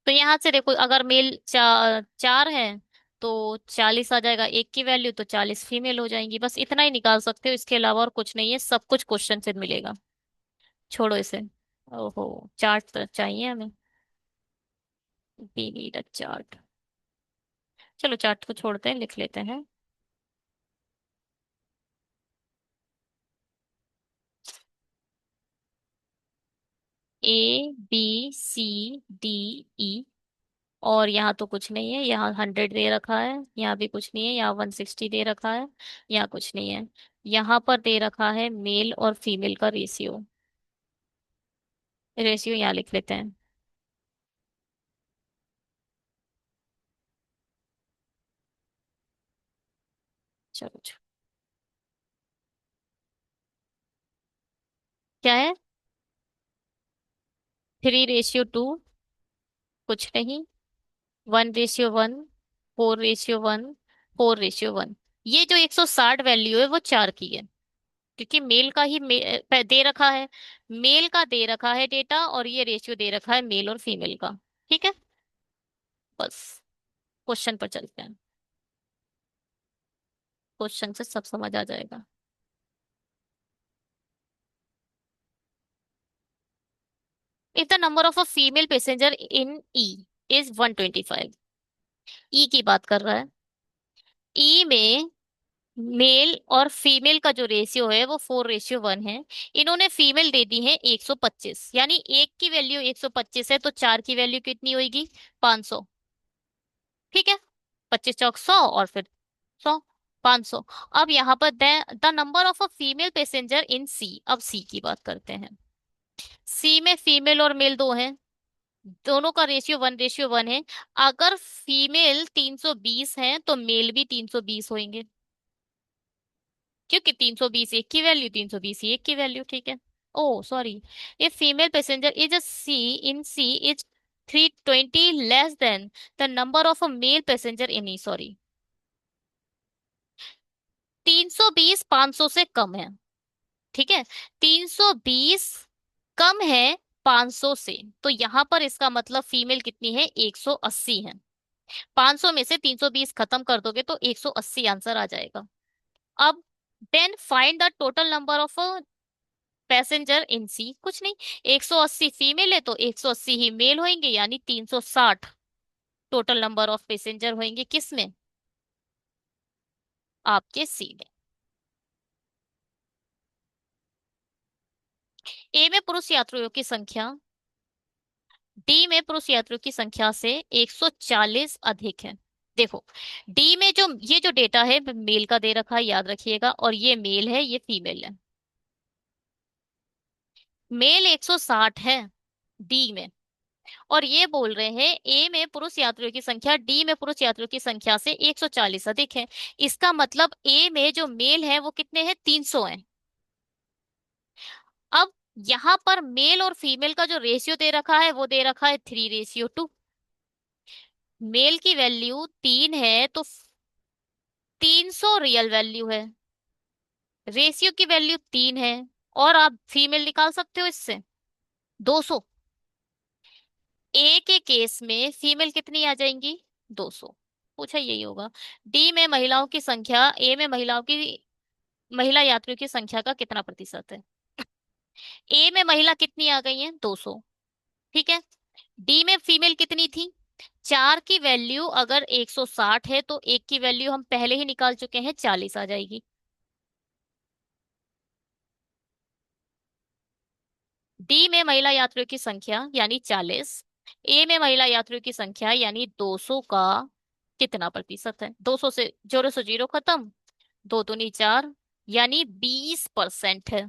Speaker 1: तो यहाँ से देखो, अगर मेल 4 है तो 40 आ जाएगा एक की वैल्यू, तो 40 फीमेल हो जाएंगी। बस इतना ही निकाल सकते हो, इसके अलावा और कुछ नहीं है, सब कुछ क्वेश्चन से मिलेगा। छोड़ो इसे। ओहो, चार्ट तो चाहिए हमें। We need a chart. चलो चार्ट को छोड़ते हैं, लिख लेते हैं। A B C D E। और यहाँ तो कुछ नहीं है, यहाँ 100 दे रखा है, यहाँ भी कुछ नहीं है, यहाँ 160 दे रखा है, यहाँ कुछ नहीं है। यहाँ पर दे रखा है मेल और फीमेल का रेशियो। रेशियो यहाँ लिख लेते हैं। चलो चलो। क्या है? 3:2। कुछ नहीं। 1:1। 4:1। 4:1। ये जो 160 वैल्यू है वो चार की है, क्योंकि मेल का ही दे रखा है। मेल का दे रखा है डेटा, और ये रेशियो दे रखा है मेल और फीमेल का। ठीक है। बस क्वेश्चन पर चलते हैं। क्वेश्चन से सब समझ आ जाएगा। If the number of a female passenger in E is 125। ई की बात कर रहा है। ई में मेल और फीमेल का जो रेशियो है वो 4:1 है। इन्होंने फीमेल दे दी है 125, यानी एक की वैल्यू 125 है, तो चार की वैल्यू कितनी होगी? 500। ठीक है। 25 चौक 100, और फिर 100। 500। अब यहाँ पर the number of a female passenger in C. अब सी की बात करते हैं। सी में फीमेल और मेल दो हैं, दोनों का रेशियो 1:1 है। अगर फीमेल 320 है तो मेल भी 320 होंगे, क्योंकि 320 एक की वैल्यू, 320 ही एक की वैल्यू। ठीक है। Oh sorry. If female passenger is a C in C is 320 less than the number of a male passenger in E. Sorry. 320 500 से कम है। ठीक है। 320 कम है 500 से, तो यहां पर इसका मतलब फीमेल कितनी है? 180 है। 500 में से 320 खत्म कर दोगे तो 180 आंसर आ जाएगा। अब then find the total number of passenger in C. कुछ नहीं। 180 फीमेल है तो 180 ही मेल होंगे, यानी 360 टोटल नंबर ऑफ पैसेंजर होंगे किस में? आपके सी में। ए में पुरुष यात्रियों की संख्या डी में पुरुष यात्रियों की संख्या से 140 अधिक है। देखो, डी में जो ये जो डेटा है मेल का दे रखा है, याद रखिएगा, और ये मेल है, ये फीमेल है। मेल 160 है डी में, और ये बोल रहे हैं ए में पुरुष यात्रियों की संख्या डी में पुरुष यात्रियों की संख्या से 140 अधिक है। इसका मतलब ए में जो मेल है वो कितने हैं? 300 हैं। अब यहां पर मेल और फीमेल का जो रेशियो दे रखा है वो दे रखा है 3:2। मेल की वैल्यू 3 है तो 300 रियल वैल्यू है, रेशियो की वैल्यू 3 है, और आप फीमेल निकाल सकते हो इससे 200। ए के केस में फीमेल कितनी आ जाएंगी? 200। पूछा यही होगा। डी में महिलाओं की संख्या ए में महिला यात्रियों की संख्या का कितना प्रतिशत है? ए में महिला कितनी आ गई है? 200। ठीक है। डी में फीमेल कितनी थी? चार की वैल्यू अगर 160 है तो एक की वैल्यू हम पहले ही निकाल चुके हैं, 40 आ जाएगी। डी में महिला यात्रियों की संख्या यानी 40, ए में महिला यात्रियों की संख्या यानी 200 का कितना प्रतिशत है? 200 से जोरो से जीरो खत्म, दो दूनी चार, यानी 20% है।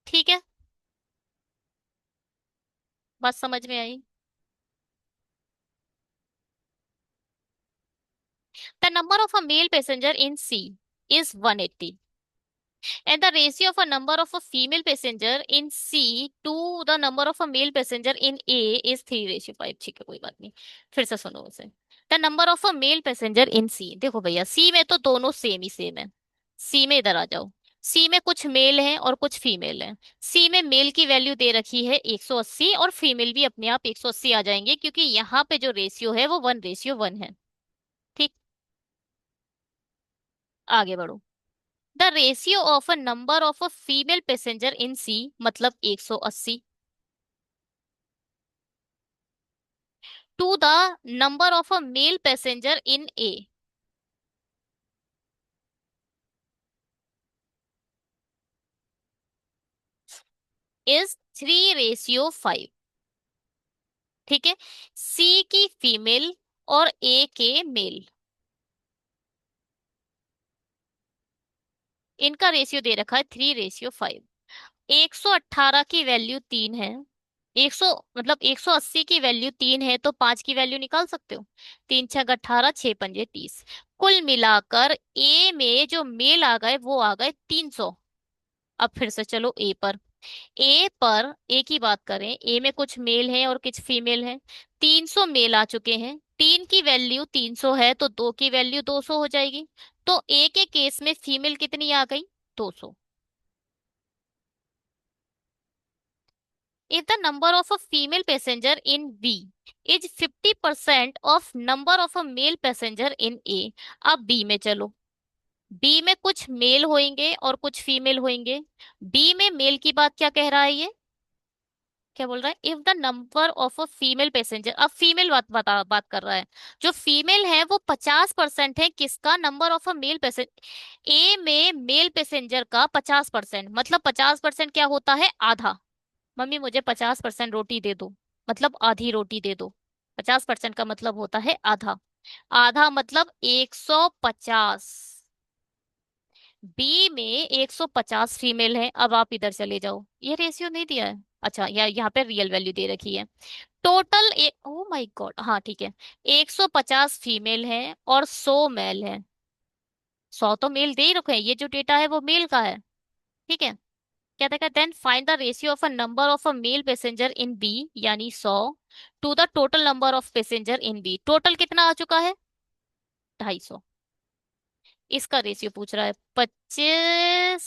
Speaker 1: ठीक है। बात समझ में आई? The number of a male passenger in C is 180, and the ratio of a number of a female passenger in C to the number of a male passenger in A is 3:5। ठीक है, कोई बात नहीं। फिर से सुनो उसे। The number of a male passenger in C. देखो भैया, सी में तो दोनों सेम ही सेम है। सी में इधर आ जाओ। सी में कुछ मेल हैं और कुछ फीमेल हैं। सी में मेल की वैल्यू दे रखी है 180, और फीमेल भी अपने आप 180 आ जाएंगे, क्योंकि यहाँ पे जो रेशियो है वो 1:1 है। ठीक। आगे बढ़ो। The ratio of a number of a female passenger in C मतलब 180 to the number of a male passenger in A is 3:5। ठीक है। सी की फीमेल और ए के मेल, इनका रेशियो दे रखा है 3:5। 118 की वैल्यू 3 है। 100 मतलब 180 की वैल्यू 3 है तो 5 की वैल्यू निकाल सकते हो। 3 × 6 = 18, 6 × 5 = 30। कुल मिलाकर ए में जो मेल आ गए वो आ गए 300। अब फिर से चलो ए पर। ए पर ए की बात करें, ए में कुछ मेल है और कुछ फीमेल है। 300 मेल आ चुके हैं, 3 की वैल्यू 300 है तो 2 की वैल्यू 200 हो जाएगी। तो ए के केस में फीमेल कितनी आ गई? 200। If the number of a female passenger in B is 50% of number of a male passenger in A। अब B में चलो। B में कुछ मेल होंगे और कुछ फीमेल होंगे। B में मेल की बात क्या कह रहा है ये? क्या बोल रहा है? If the number of a female passenger, अब फीमेल बात कर रहा है। जो फीमेल है वो 50% है किसका? Number of a male passenger. A में मेल पैसेंजर का 50%, मतलब 50% क्या होता है? आधा। मम्मी मुझे 50% रोटी दे दो, मतलब आधी रोटी दे दो। 50% का मतलब होता है आधा। आधा मतलब 150। बी में 150 फीमेल है। अब आप इधर चले जाओ, ये रेशियो नहीं दिया है। अच्छा, यहाँ पे रियल वैल्यू दे रखी है। टोटल ओ माय गॉड, हाँ ठीक है। 150 फीमेल है और 100 मेल है। 100 तो मेल दे ही रखे हैं, ये जो डेटा है वो मेल का है। ठीक है। क्या था? Then find the ratio of a number of a male passenger in B, यानी 100, to the total number of passenger in B. Total कितना आ चुका है? 250। इसका रेशियो पूछ रहा है 25।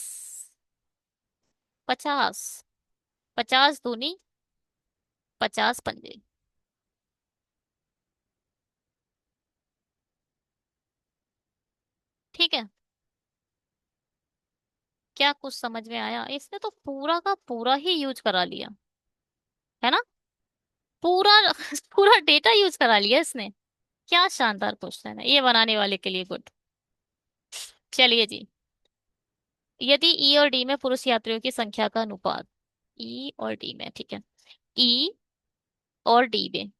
Speaker 1: 50। 50 दूनी 50 पंजे। ठीक है। क्या कुछ समझ में आया? इसने तो पूरा का पूरा ही यूज करा लिया, है ना? पूरा पूरा डेटा यूज करा लिया इसने। क्या शानदार क्वेश्चन है ये, बनाने वाले के लिए गुड। चलिए जी। यदि ई और डी में पुरुष यात्रियों की संख्या का अनुपात, ई और डी में, ठीक है, ई और डी में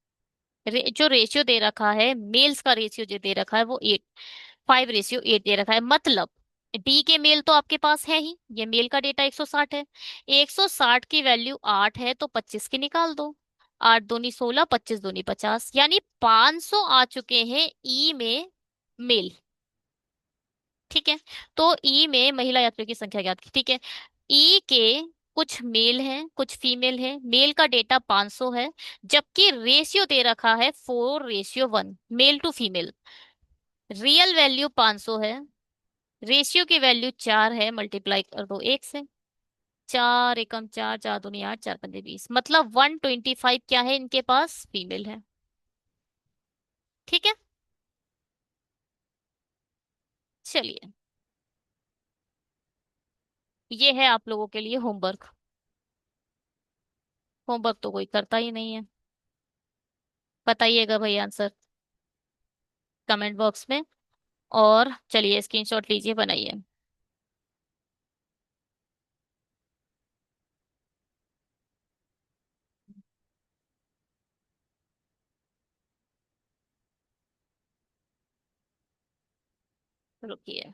Speaker 1: जो रेशियो दे रखा है, मेल्स का रेशियो जो दे रखा है वो 5:8 दे रखा है। मतलब डी के मेल तो आपके पास है ही, ये मेल का डेटा 160 है। 160 की वैल्यू 8 है तो 25 की निकाल दो। 8 दूनी 16, 25 दूनी 50, यानी 500 आ चुके हैं ई में मेल। ठीक है। तो ई में महिला यात्रियों की संख्या ज्ञात की। ठीक है। ई के कुछ मेल हैं कुछ फीमेल हैं, मेल का डेटा 500 है, जबकि रेशियो दे रखा है 4:1, male to female. Real value 500 है, रेशियो की वैल्यू 4 है, मल्टीप्लाई कर दो 1 से। 4 एकम 4, 4 दूनी 8, 4 पंजे 20, मतलब 125 क्या है इनके पास? फीमेल है। ठीक है। चलिए, ये है आप लोगों के लिए होमवर्क। होमवर्क तो कोई करता ही नहीं है। बताइएगा भाई आंसर कमेंट बॉक्स में। और चलिए स्क्रीनशॉट लीजिए, बनाइए। रुकिए।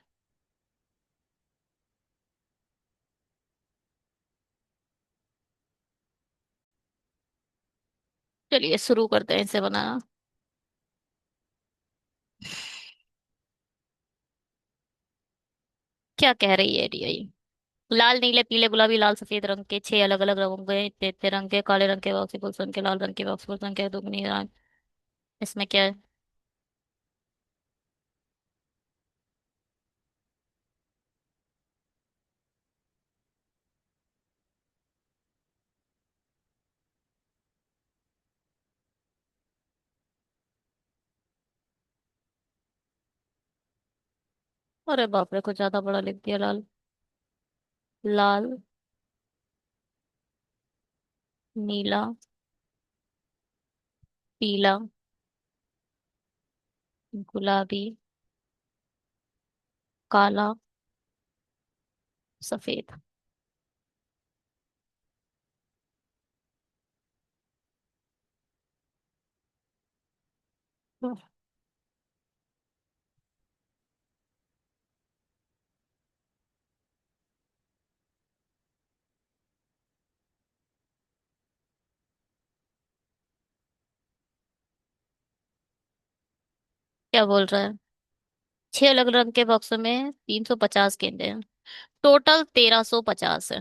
Speaker 1: चलिए शुरू करते हैं इसे बनाना। क्या कह रही है एडीआई? लाल नीले पीले गुलाबी लाल सफेद रंग के 6 अलग अलग रंगों के, इतने इतने रंग के, काले रंग के बॉक्सी फुल के, लाल रंग के बॉक्सी फुल के, दुगनी रंग। इसमें क्या है? अरे बाप रे, कुछ ज्यादा बड़ा लिख दिया। लाल, लाल, नीला, पीला, गुलाबी, काला, सफेद। क्या बोल रहा है? 6 अलग रंग के बॉक्सों में 350 गेंदे हैं। टोटल 1350 है।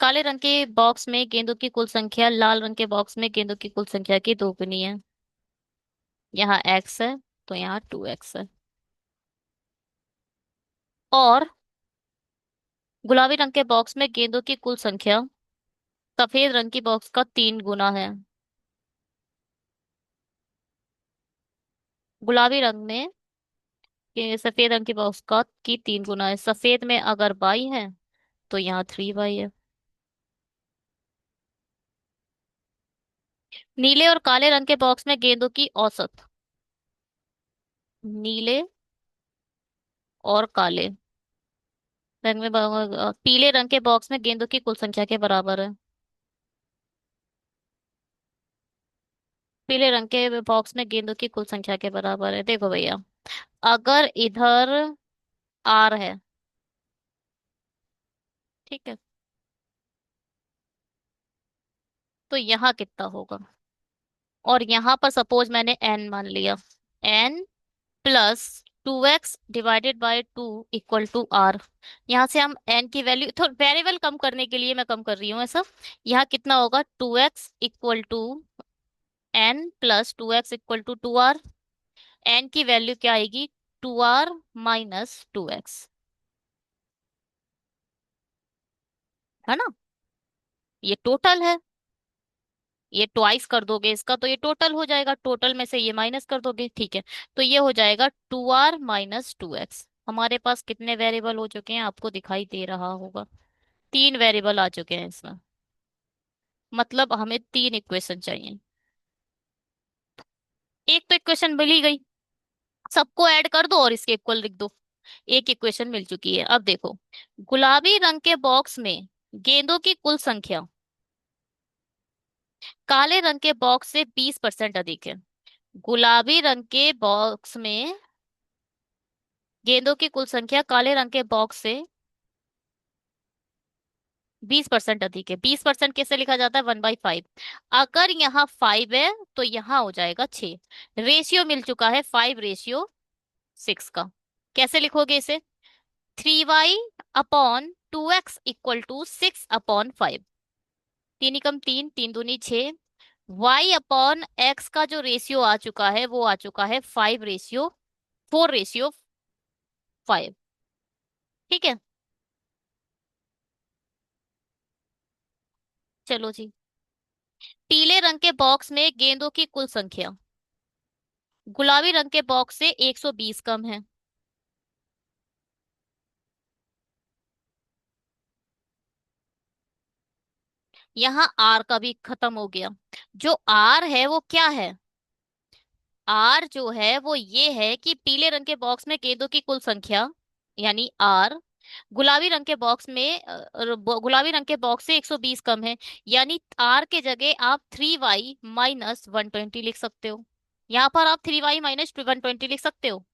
Speaker 1: काले रंग के बॉक्स में गेंदों की कुल संख्या लाल रंग के बॉक्स में गेंदों की कुल संख्या की दोगुनी है। यहाँ एक्स है, तो यहाँ 2x है। और गुलाबी रंग के बॉक्स में गेंदों की कुल संख्या सफेद रंग की बॉक्स का 3 गुना है। गुलाबी रंग में सफेद रंग की बॉक्स का की 3 गुना है। सफेद में अगर बाई है तो यहाँ 3y है। नीले और काले रंग के बॉक्स में गेंदों की औसत। नीले और काले रंग में पीले रंग के बॉक्स में गेंदों की कुल संख्या के बराबर है। पीले रंग के बॉक्स में गेंदों की कुल संख्या के बराबर है। देखो भैया, अगर इधर R है, ठीक है, तो यहाँ कितना होगा? और यहाँ पर सपोज मैंने n मान लिया। n + 2x/2 = r। यहाँ से हम n की वैल्यू, तो वेरिएबल कम करने के लिए मैं कम कर रही हूँ ऐसा। यहाँ कितना होगा? 2x = n + 2x = 2r। n की वैल्यू क्या आएगी? 2r - 2x, है ना? ये टोटल है। ये ट्वाइस कर दोगे इसका तो ये टोटल हो जाएगा, टोटल में से ये माइनस कर दोगे, ठीक है। तो ये हो जाएगा 2r - 2x। हमारे पास कितने वेरिएबल हो चुके हैं आपको दिखाई दे रहा होगा? 3 वेरिएबल आ चुके हैं इसमें। मतलब हमें 3 इक्वेशन चाहिए। एक तो इक्वेशन मिल ही गई, सबको ऐड कर दो और इसके इक्वल लिख दो। एक इक्वेशन मिल चुकी है। अब देखो, गुलाबी रंग के बॉक्स में गेंदों की कुल संख्या काले रंग के बॉक्स से 20% अधिक है। गुलाबी रंग के बॉक्स में गेंदों की कुल संख्या काले रंग के बॉक्स से 20% अधिक है। 20% कैसे लिखा जाता है? 1/5। अगर यहाँ 5 है तो यहाँ हो जाएगा 6। रेशियो मिल चुका है 5:6 का। कैसे लिखोगे इसे? 3y/2x = 6/5। 3 × 3 = 3 × 2 = 6। y/x का जो रेशियो आ चुका है वो आ चुका है 4:5। ठीक है, चलो जी। पीले रंग के बॉक्स में गेंदों की कुल संख्या गुलाबी रंग के बॉक्स से 120 कम है। यहाँ आर का भी खत्म हो गया। जो आर है वो क्या है? आर जो है वो ये है कि पीले रंग के बॉक्स में गेंदों की कुल संख्या, यानी आर, गुलाबी रंग के बॉक्स में गुलाबी रंग के बॉक्स से 120 कम है। यानी आर के जगह आप 3y - 120 लिख सकते हो। यहाँ पर आप 3y - 120 लिख सकते हो।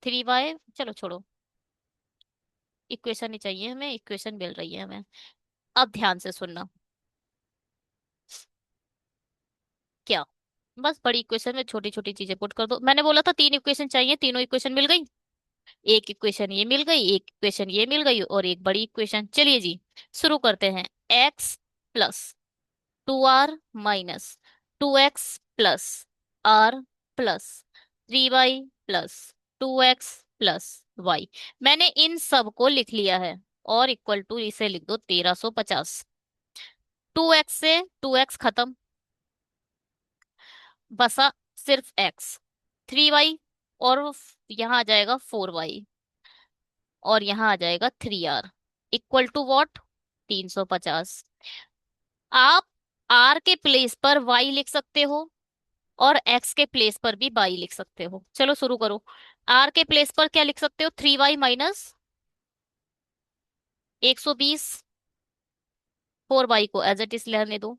Speaker 1: 3y, चलो छोड़ो, इक्वेशन ही चाहिए हमें, इक्वेशन मिल रही है हमें। अब ध्यान से सुनना। क्या? बस बड़ी इक्वेशन में छोटी छोटी चीजें पुट कर दो। मैंने बोला था 3 इक्वेशन चाहिए, तीनों इक्वेशन मिल गई। एक इक्वेशन ये मिल गई, एक इक्वेशन ये मिल गई और एक बड़ी इक्वेशन। चलिए जी, शुरू करते हैं। x + 2r - 2x + 3y + 2x + y। मैंने इन सब को लिख लिया है। और इक्वल टू इसे लिख दो 1350। 2x से 2x खत्म, बसा सिर्फ x। 3y, और यहाँ आ जाएगा 4y, और यहाँ आ जाएगा 3r। Equal to what? 350। आप r के प्लेस पर y लिख सकते हो और एक्स के प्लेस पर भी बाई लिख सकते हो। चलो शुरू करो। आर के प्लेस पर क्या लिख सकते हो? 3y minus 120। 4y को एज इट इज रहने दो।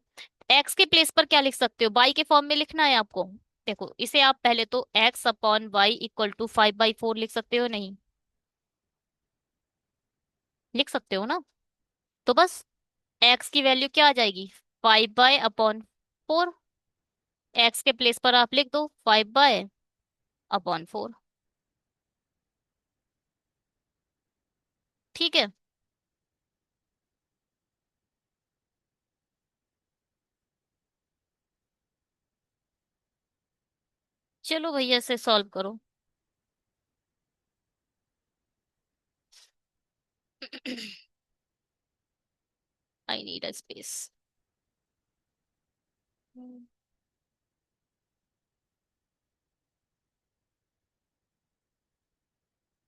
Speaker 1: एक्स के प्लेस पर क्या लिख सकते हो? बाई के फॉर्म में लिखना है आपको। देखो इसे आप पहले तो X upon Y equal to 5/4 लिख सकते हो, नहीं लिख सकते हो ना? तो बस एक्स की वैल्यू क्या आ जाएगी? 5/4। एक्स के प्लेस पर आप लिख दो 5/4। ठीक है। चलो भैया इसे सॉल्व करो। I need a space.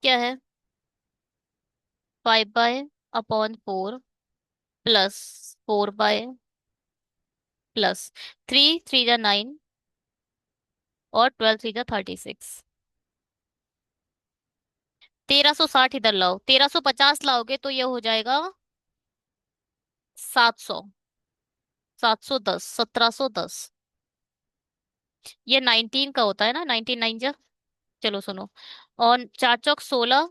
Speaker 1: क्या है? 5/4 प्लस 4 बाय प्लस 3 3 जा 9 और 12 3 जा 36। 1360 इधर लाओ, 1350 लाओगे तो ये हो जाएगा 700। 710, 1710। ये 19 का होता है ना, 19 9 जा। चलो सुनो। और 4 चौक 16।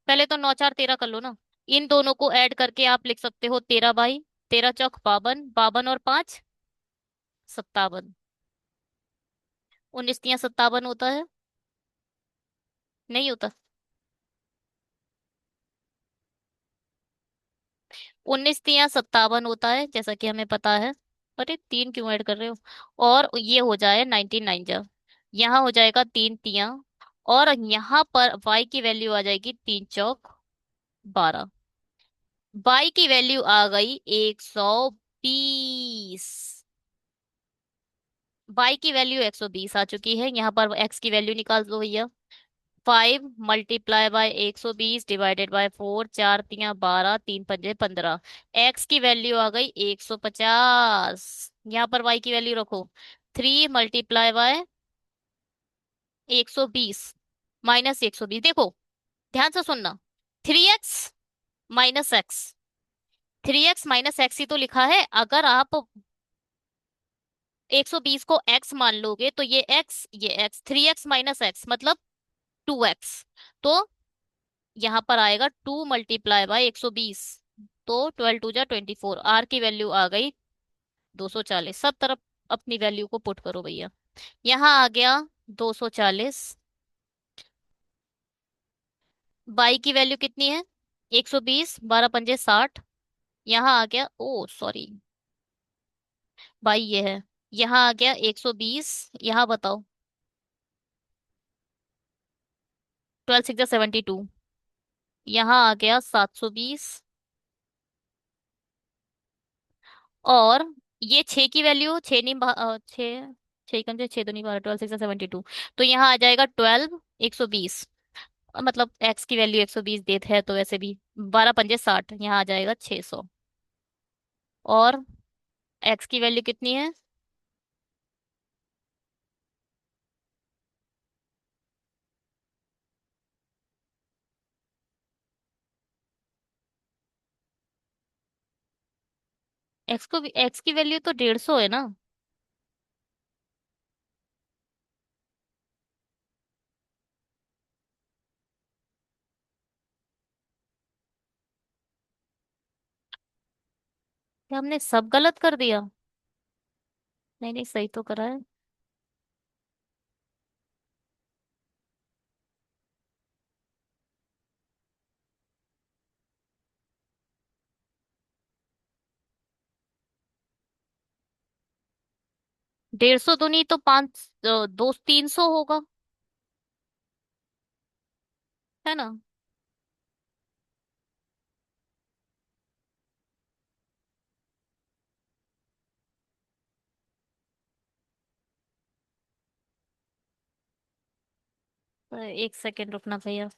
Speaker 1: पहले तो 9 4 13 कर लो ना। इन दोनों को ऐड करके आप लिख सकते हो 13 बाई। 13 चौक 52, 52 और 5 57। 19 3 57 होता है? नहीं होता। 19 3 57 होता है जैसा कि हमें पता है। अरे तीन क्यों ऐड कर रहे हो? और ये हो जाए 19 9 जा। यहाँ हो जाएगा 3 3। और यहाँ पर y की वैल्यू आ जाएगी 3 चौक 12। y की वैल्यू आ गई 120। y की वैल्यू 120 आ चुकी है। यहाँ पर x की वैल्यू निकाल दो भैया। 5 × 120 डिवाइडेड बाय 4। 4 3 12, 3 5 15। एक्स की वैल्यू आ गई 150। यहाँ पर वाई की वैल्यू रखो। 3 × 120 -120। देखो ध्यान से सुनना। 3x minus x. 3x - x ही तो लिखा है। अगर आप 120 को x मान लोगे तो ये x 3x - x मतलब 2x। तो यहाँ पर आएगा 2 × 120। तो 12 2 जा 24। आर की वैल्यू आ गई 240। सब तरफ अपनी वैल्यू को पुट करो भैया। यहाँ आ गया 240। बाई की वैल्यू कितनी है? 120। 12 5 60। यहाँ आ गया, ओ सॉरी, बाई ये है। यहाँ आ गया 120। यहाँ बताओ। 12 6 जा 72। यहाँ आ गया 720। और ये 6 की वैल्यू, 6 6 तो नहीं, 12 6 जा 72। तो यहाँ आ जाएगा 12 120। मतलब एक्स की वैल्यू 120 देते है तो वैसे भी 12 5 60। यहाँ आ जाएगा 600। और एक्स की वैल्यू कितनी है? एक्स की वैल्यू तो 150 है ना? क्या हमने सब गलत कर दिया? नहीं नहीं, सही तो करा है। 150 तो नहीं तो 300 होगा, है ना? एक सेकंड रुकना भैया।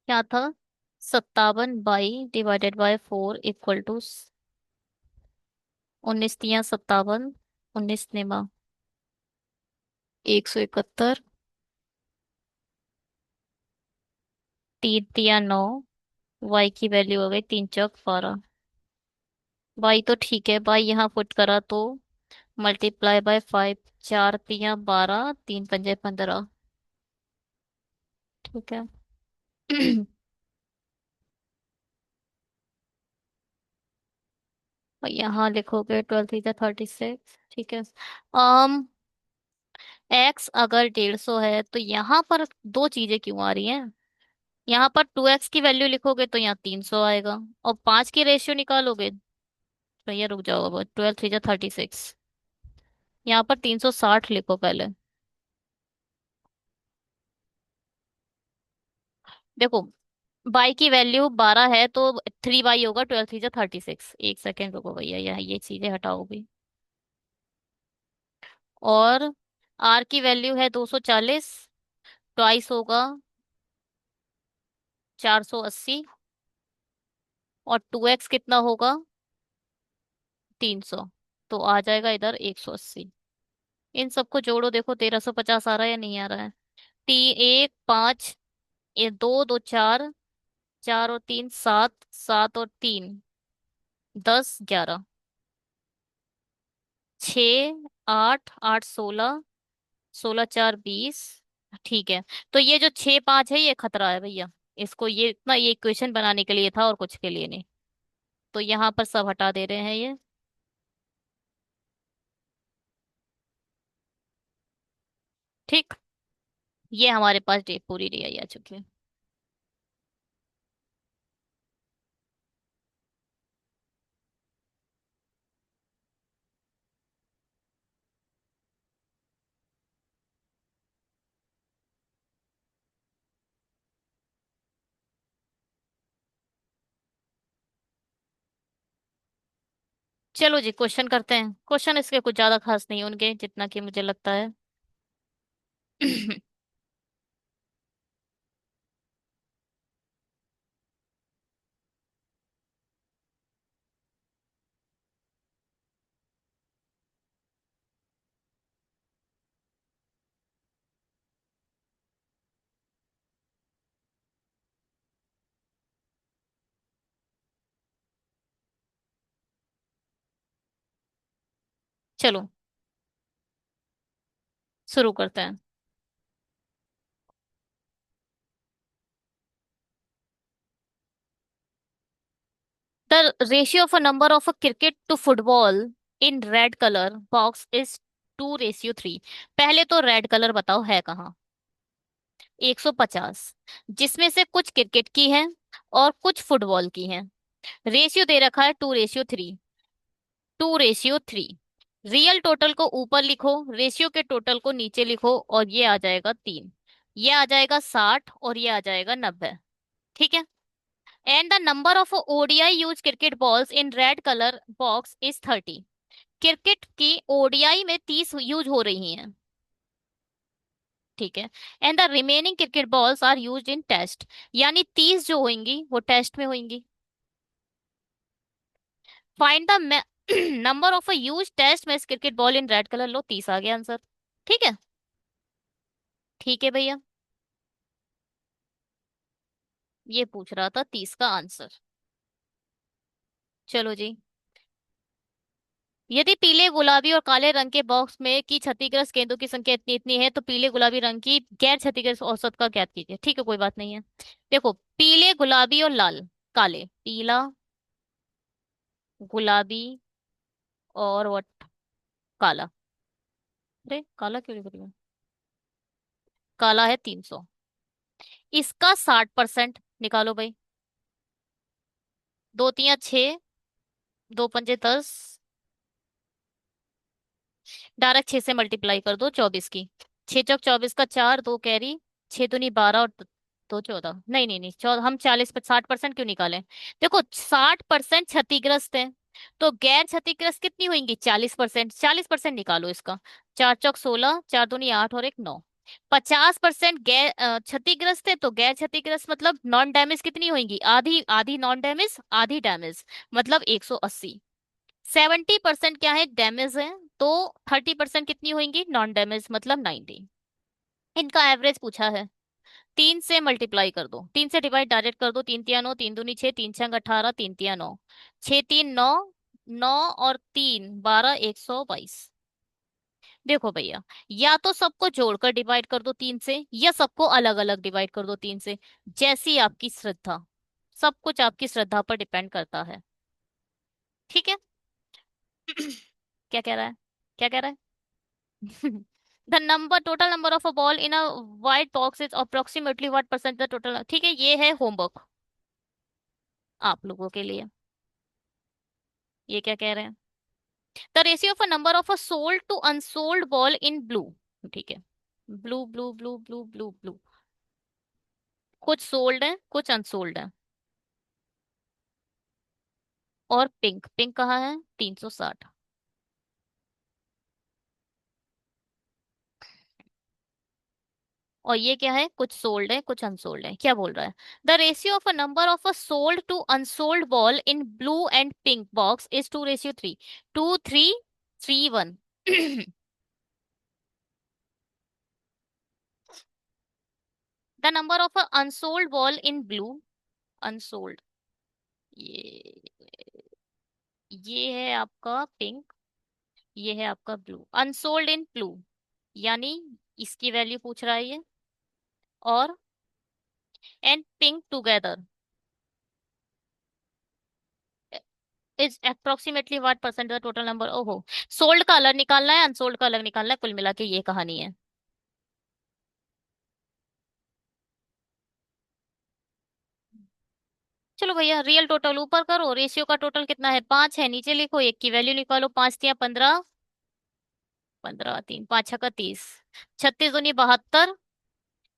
Speaker 1: क्या था? 57/डिवाइडेड बाय 4 इक्वल टू 19 तिया 57, 19 निमा 171, 3 तिया 9, वाई की वैल्यू हो गई 3 चौक 12। वाई तो ठीक है, वाई यहाँ पुट करा तो ×5, 4 तिया 12, 3 पंजे 15। ठीक है। और यहाँ लिखोगे 12 3 36। ठीक है। um एक्स अगर 150 है तो यहाँ पर दो चीजें क्यों आ रही हैं? यहाँ पर 2x की वैल्यू लिखोगे तो यहाँ 300 आएगा, और 5 की रेशियो निकालोगे। भैया रुक जाओ, अब 12 3 36। यहाँ पर 360 लिखो पहले। देखो, बाई की वैल्यू 12 है तो 3 बाई होगा, 12 3 36। एक सेकेंड रुको भैया, ये चीजें हटाओगी। और आर की वैल्यू है 240, ट्वाइस होगा 480, और 2x कितना होगा? 300। तो आ जाएगा इधर 180। इन सबको जोड़ो, देखो 1350 आ रहा है या नहीं आ रहा है? 1 5, ये 2 2 4, 4 और 3 7, 7 और 3 10 11, 6 8 8 16, 16 4 20। ठीक है। तो ये जो 6 5 है ये खतरा है भैया। इसको ये इतना ये इक्वेशन बनाने के लिए था और कुछ के लिए नहीं। तो यहाँ पर सब हटा दे रहे हैं ये। ठीक। ये हमारे पास डे पूरी डे आ चुकी है। चलो जी, क्वेश्चन करते हैं। क्वेश्चन इसके कुछ ज्यादा खास नहीं होंगे जितना कि मुझे लगता है। चलो शुरू करते हैं। The ratio of a number of a cricket to football in red colour box is 2:3। पहले तो रेड कलर बताओ है कहाँ? 150, जिसमें से कुछ क्रिकेट की है और कुछ फुटबॉल की है। रेशियो दे रखा है 2:3। 2:3। रियल टोटल को ऊपर लिखो, रेशियो के टोटल को नीचे लिखो, और ये आ जाएगा 3। ये आ जाएगा 60 और ये आ जाएगा 90। ठीक है। And the number of ODI use cricket balls in red colour box is 30। Cricket की ओडीआई में 30 यूज हो रही हैं। ठीक है। And the remaining cricket balls are used in test. यानी 30 जो होंगी वो टेस्ट में होंगी। Find the number of use test match cricket ball in red colour. लो, 30 आ गया आंसर। ठीक है। ठीक है भैया। ये पूछ रहा था 30 का आंसर। चलो जी। यदि पीले गुलाबी और काले रंग के बॉक्स में की क्षतिग्रस्त गेंदों की संख्या इतनी इतनी है तो पीले गुलाबी रंग की गैर क्षतिग्रस्त औसत का ज्ञात कीजिए। ठीक है, कोई बात नहीं है। देखो, पीले गुलाबी और लाल काले, पीला गुलाबी और वट काला। अरे काला क्यों लिख रही हूँ? काला है 300। इसका 60% निकालो भाई। 2 3 6, 2 5 10। डायरेक्ट 6 से मल्टीप्लाई कर दो 24 की। 6 चौक 24 का 4, 2 कैरी, 6 दूनी 12 और 2 14। नहीं नहीं नहीं, 14। हम 40 60% क्यों निकालें? देखो, 60% क्षतिग्रस्त है, तो गैर क्षतिग्रस्त कितनी होंगी? 40%। 40% निकालो इसका। 4 चौक 16, 4 दूनी 8 और 1 9। 50% गैर क्षतिग्रस्त है, तो गैर क्षतिग्रस्त मतलब नॉन डैमेज कितनी होंगी? आधी आधी नॉन डैमेज, आधी डैमेज, मतलब 180। 70% क्या है? डैमेज है, तो 30% कितनी होंगी? नॉन डैमेज, मतलब 90। इनका एवरेज पूछा है। 3 से मल्टीप्लाई कर दो, 3 से डिवाइड डायरेक्ट कर दो। 3 तिया 9, 3 दूनी 6, 3 6 18, 3 तिया 9, 6 3 9, 9 और 3 12, 122। देखो भैया, या तो सबको जोड़कर डिवाइड कर दो 3 से, या सबको अलग अलग डिवाइड कर दो 3 से, जैसी आपकी श्रद्धा। सब कुछ आपकी श्रद्धा पर डिपेंड करता है। ठीक है। क्या कह रहा है? क्या कह रहा है? The number total number of a ball in a white box is approximately what percent the total. ठीक है, ये है होमवर्क आप लोगों के लिए। ये क्या कह रहे हैं? The ratio of a number of a sold to unsold ball in blue. ठीक है, blue blue blue blue blue blue. कुछ सोल्ड है, कुछ अनसोल्ड है। और पिंक, पिंक कहाँ है? 360। और ये क्या है? कुछ सोल्ड है, कुछ अनसोल्ड है। क्या बोल रहा है? The ratio of a number of a sold to unsold ball in blue and pink box is 2:3। 2 3 3 1। The number of a unsold ball in blue, unsold, ये ये है आपका पिंक, ये है आपका ब्लू। अनसोल्ड इन ब्लू, यानी इसकी वैल्यू पूछ रहा है ये। और and pink together is approximately what percent the total number. ओहो, सोल्ड का अलग निकालना है, अनसोल्ड का अलग निकालना है, कुल मिला के ये कहानी है। चलो भैया, रियल टोटल ऊपर करो, रेशियो का टोटल कितना है? 5 है, नीचे लिखो, एक की वैल्यू निकालो। 5 तिया 15, 15 3 5 छक्का 30, 36 दूनी 72,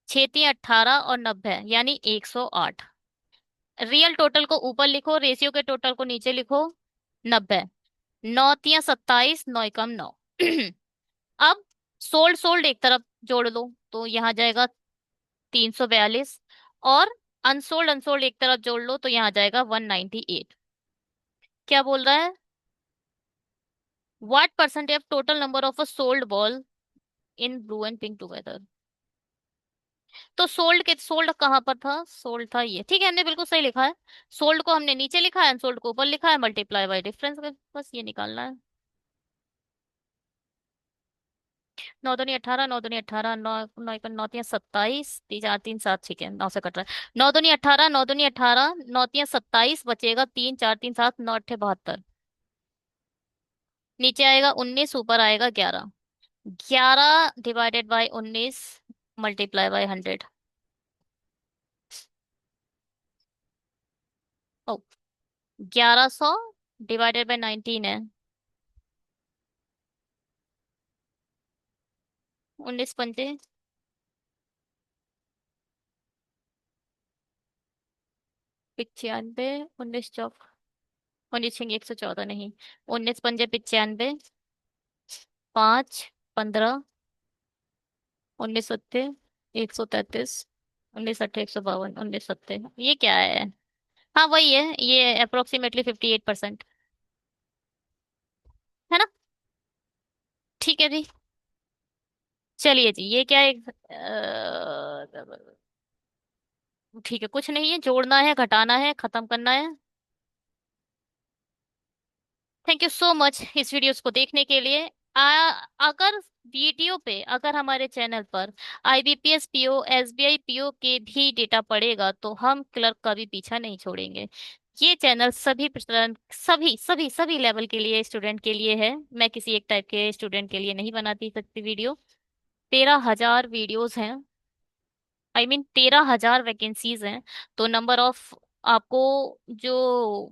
Speaker 1: 6 3 18 और 90, यानी 108। रियल टोटल को ऊपर लिखो, रेशियो के टोटल को नीचे लिखो। 90। 9 तिया 27, 9 एकम 9। अब सोल्ड सोल्ड एक तरफ जोड़ लो, तो यहाँ जाएगा 342। और अनसोल्ड अनसोल्ड एक तरफ जोड़ लो, तो यहाँ जाएगा 198। क्या बोल रहा है? What percentage of total number of a sold ball in blue and pink together. तो सोल्ड के, सोल्ड कहाँ पर था? सोल्ड था ये। ठीक है, हमने बिल्कुल सही लिखा है। सोल्ड को हमने नीचे लिखा है, अनसोल्ड को ऊपर लिखा है, मल्टीप्लाई बाय डिफरेंस, बस ये निकालना है। 9 दूनी 18, 9 दूनी 18, 9 9 9 27, 3 4 3 7। ठीक है, 9 से कट रहा है। 9 दूनी 18, 9 दूनी 18, 9 तिया 27, बचेगा 3 4 3 7, 9 8 72। नीचे आएगा 19, ऊपर आएगा 11। 11 डिवाइडेड बाय 19 मल्टीप्लाई बाय 100। ओ, 1100 डिवाइडेड बाय 19 है। 19 पंजे 95, 19 चौक, 19 6 114 नहीं, 19 पंजे 95, 5 15, 19 सत्ते 133, 19 अट्ठे 152, 19 सत्ते, ये क्या है? हाँ वही है, ये अप्रोक्सीमेटली 58%। है ना? ठीक है जी। चलिए जी, ये क्या है? ठीक है, कुछ नहीं है, जोड़ना है, घटाना है, खत्म करना है। थैंक यू सो मच इस वीडियोस को देखने के लिए। अगर वीडियो पे, अगर हमारे चैनल पर आईबीपीएस पीओ, एसबीआई पीओ के भी डेटा पड़ेगा, तो हम क्लर्क का भी पीछा नहीं छोड़ेंगे। ये चैनल सभी सभी सभी लेवल के लिए, स्टूडेंट के लिए है। मैं किसी एक टाइप के स्टूडेंट के लिए नहीं बनाती सकती वीडियो। 13,000 वीडियोस हैं, I mean 13,000 वैकेंसीज हैं। तो नंबर ऑफ, आपको जो,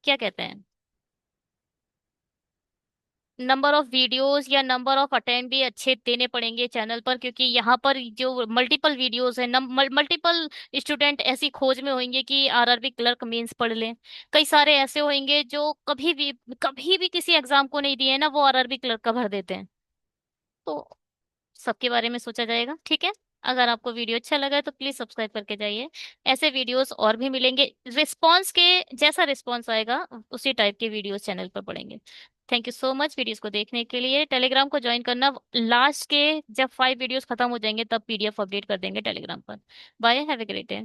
Speaker 1: क्या कहते हैं, नंबर ऑफ वीडियोस या नंबर ऑफ अटेम्प्ट भी अच्छे देने पड़ेंगे चैनल पर, क्योंकि यहाँ पर जो मल्टीपल वीडियोस है, मल्टीपल स्टूडेंट ऐसी खोज में होंगे कि आरआरबी क्लर्क मेंस पढ़ लें। कई सारे ऐसे होंगे जो कभी भी किसी एग्जाम को नहीं दिए ना, वो आरआरबी क्लर्क का भर देते हैं। तो सबके बारे में सोचा जाएगा, ठीक है। अगर आपको वीडियो अच्छा लगा है तो प्लीज सब्सक्राइब करके जाइए। ऐसे वीडियोस और भी मिलेंगे, रिस्पॉन्स के जैसा रिस्पॉन्स आएगा उसी टाइप के वीडियोस चैनल पर पड़ेंगे। Thank you so much videos को देखने के लिए। टेलीग्राम को ज्वाइन करना, लास्ट के जब 5 वीडियोस खत्म हो जाएंगे तब पीडीएफ अपडेट कर देंगे टेलीग्राम पर। Bye, have a great day.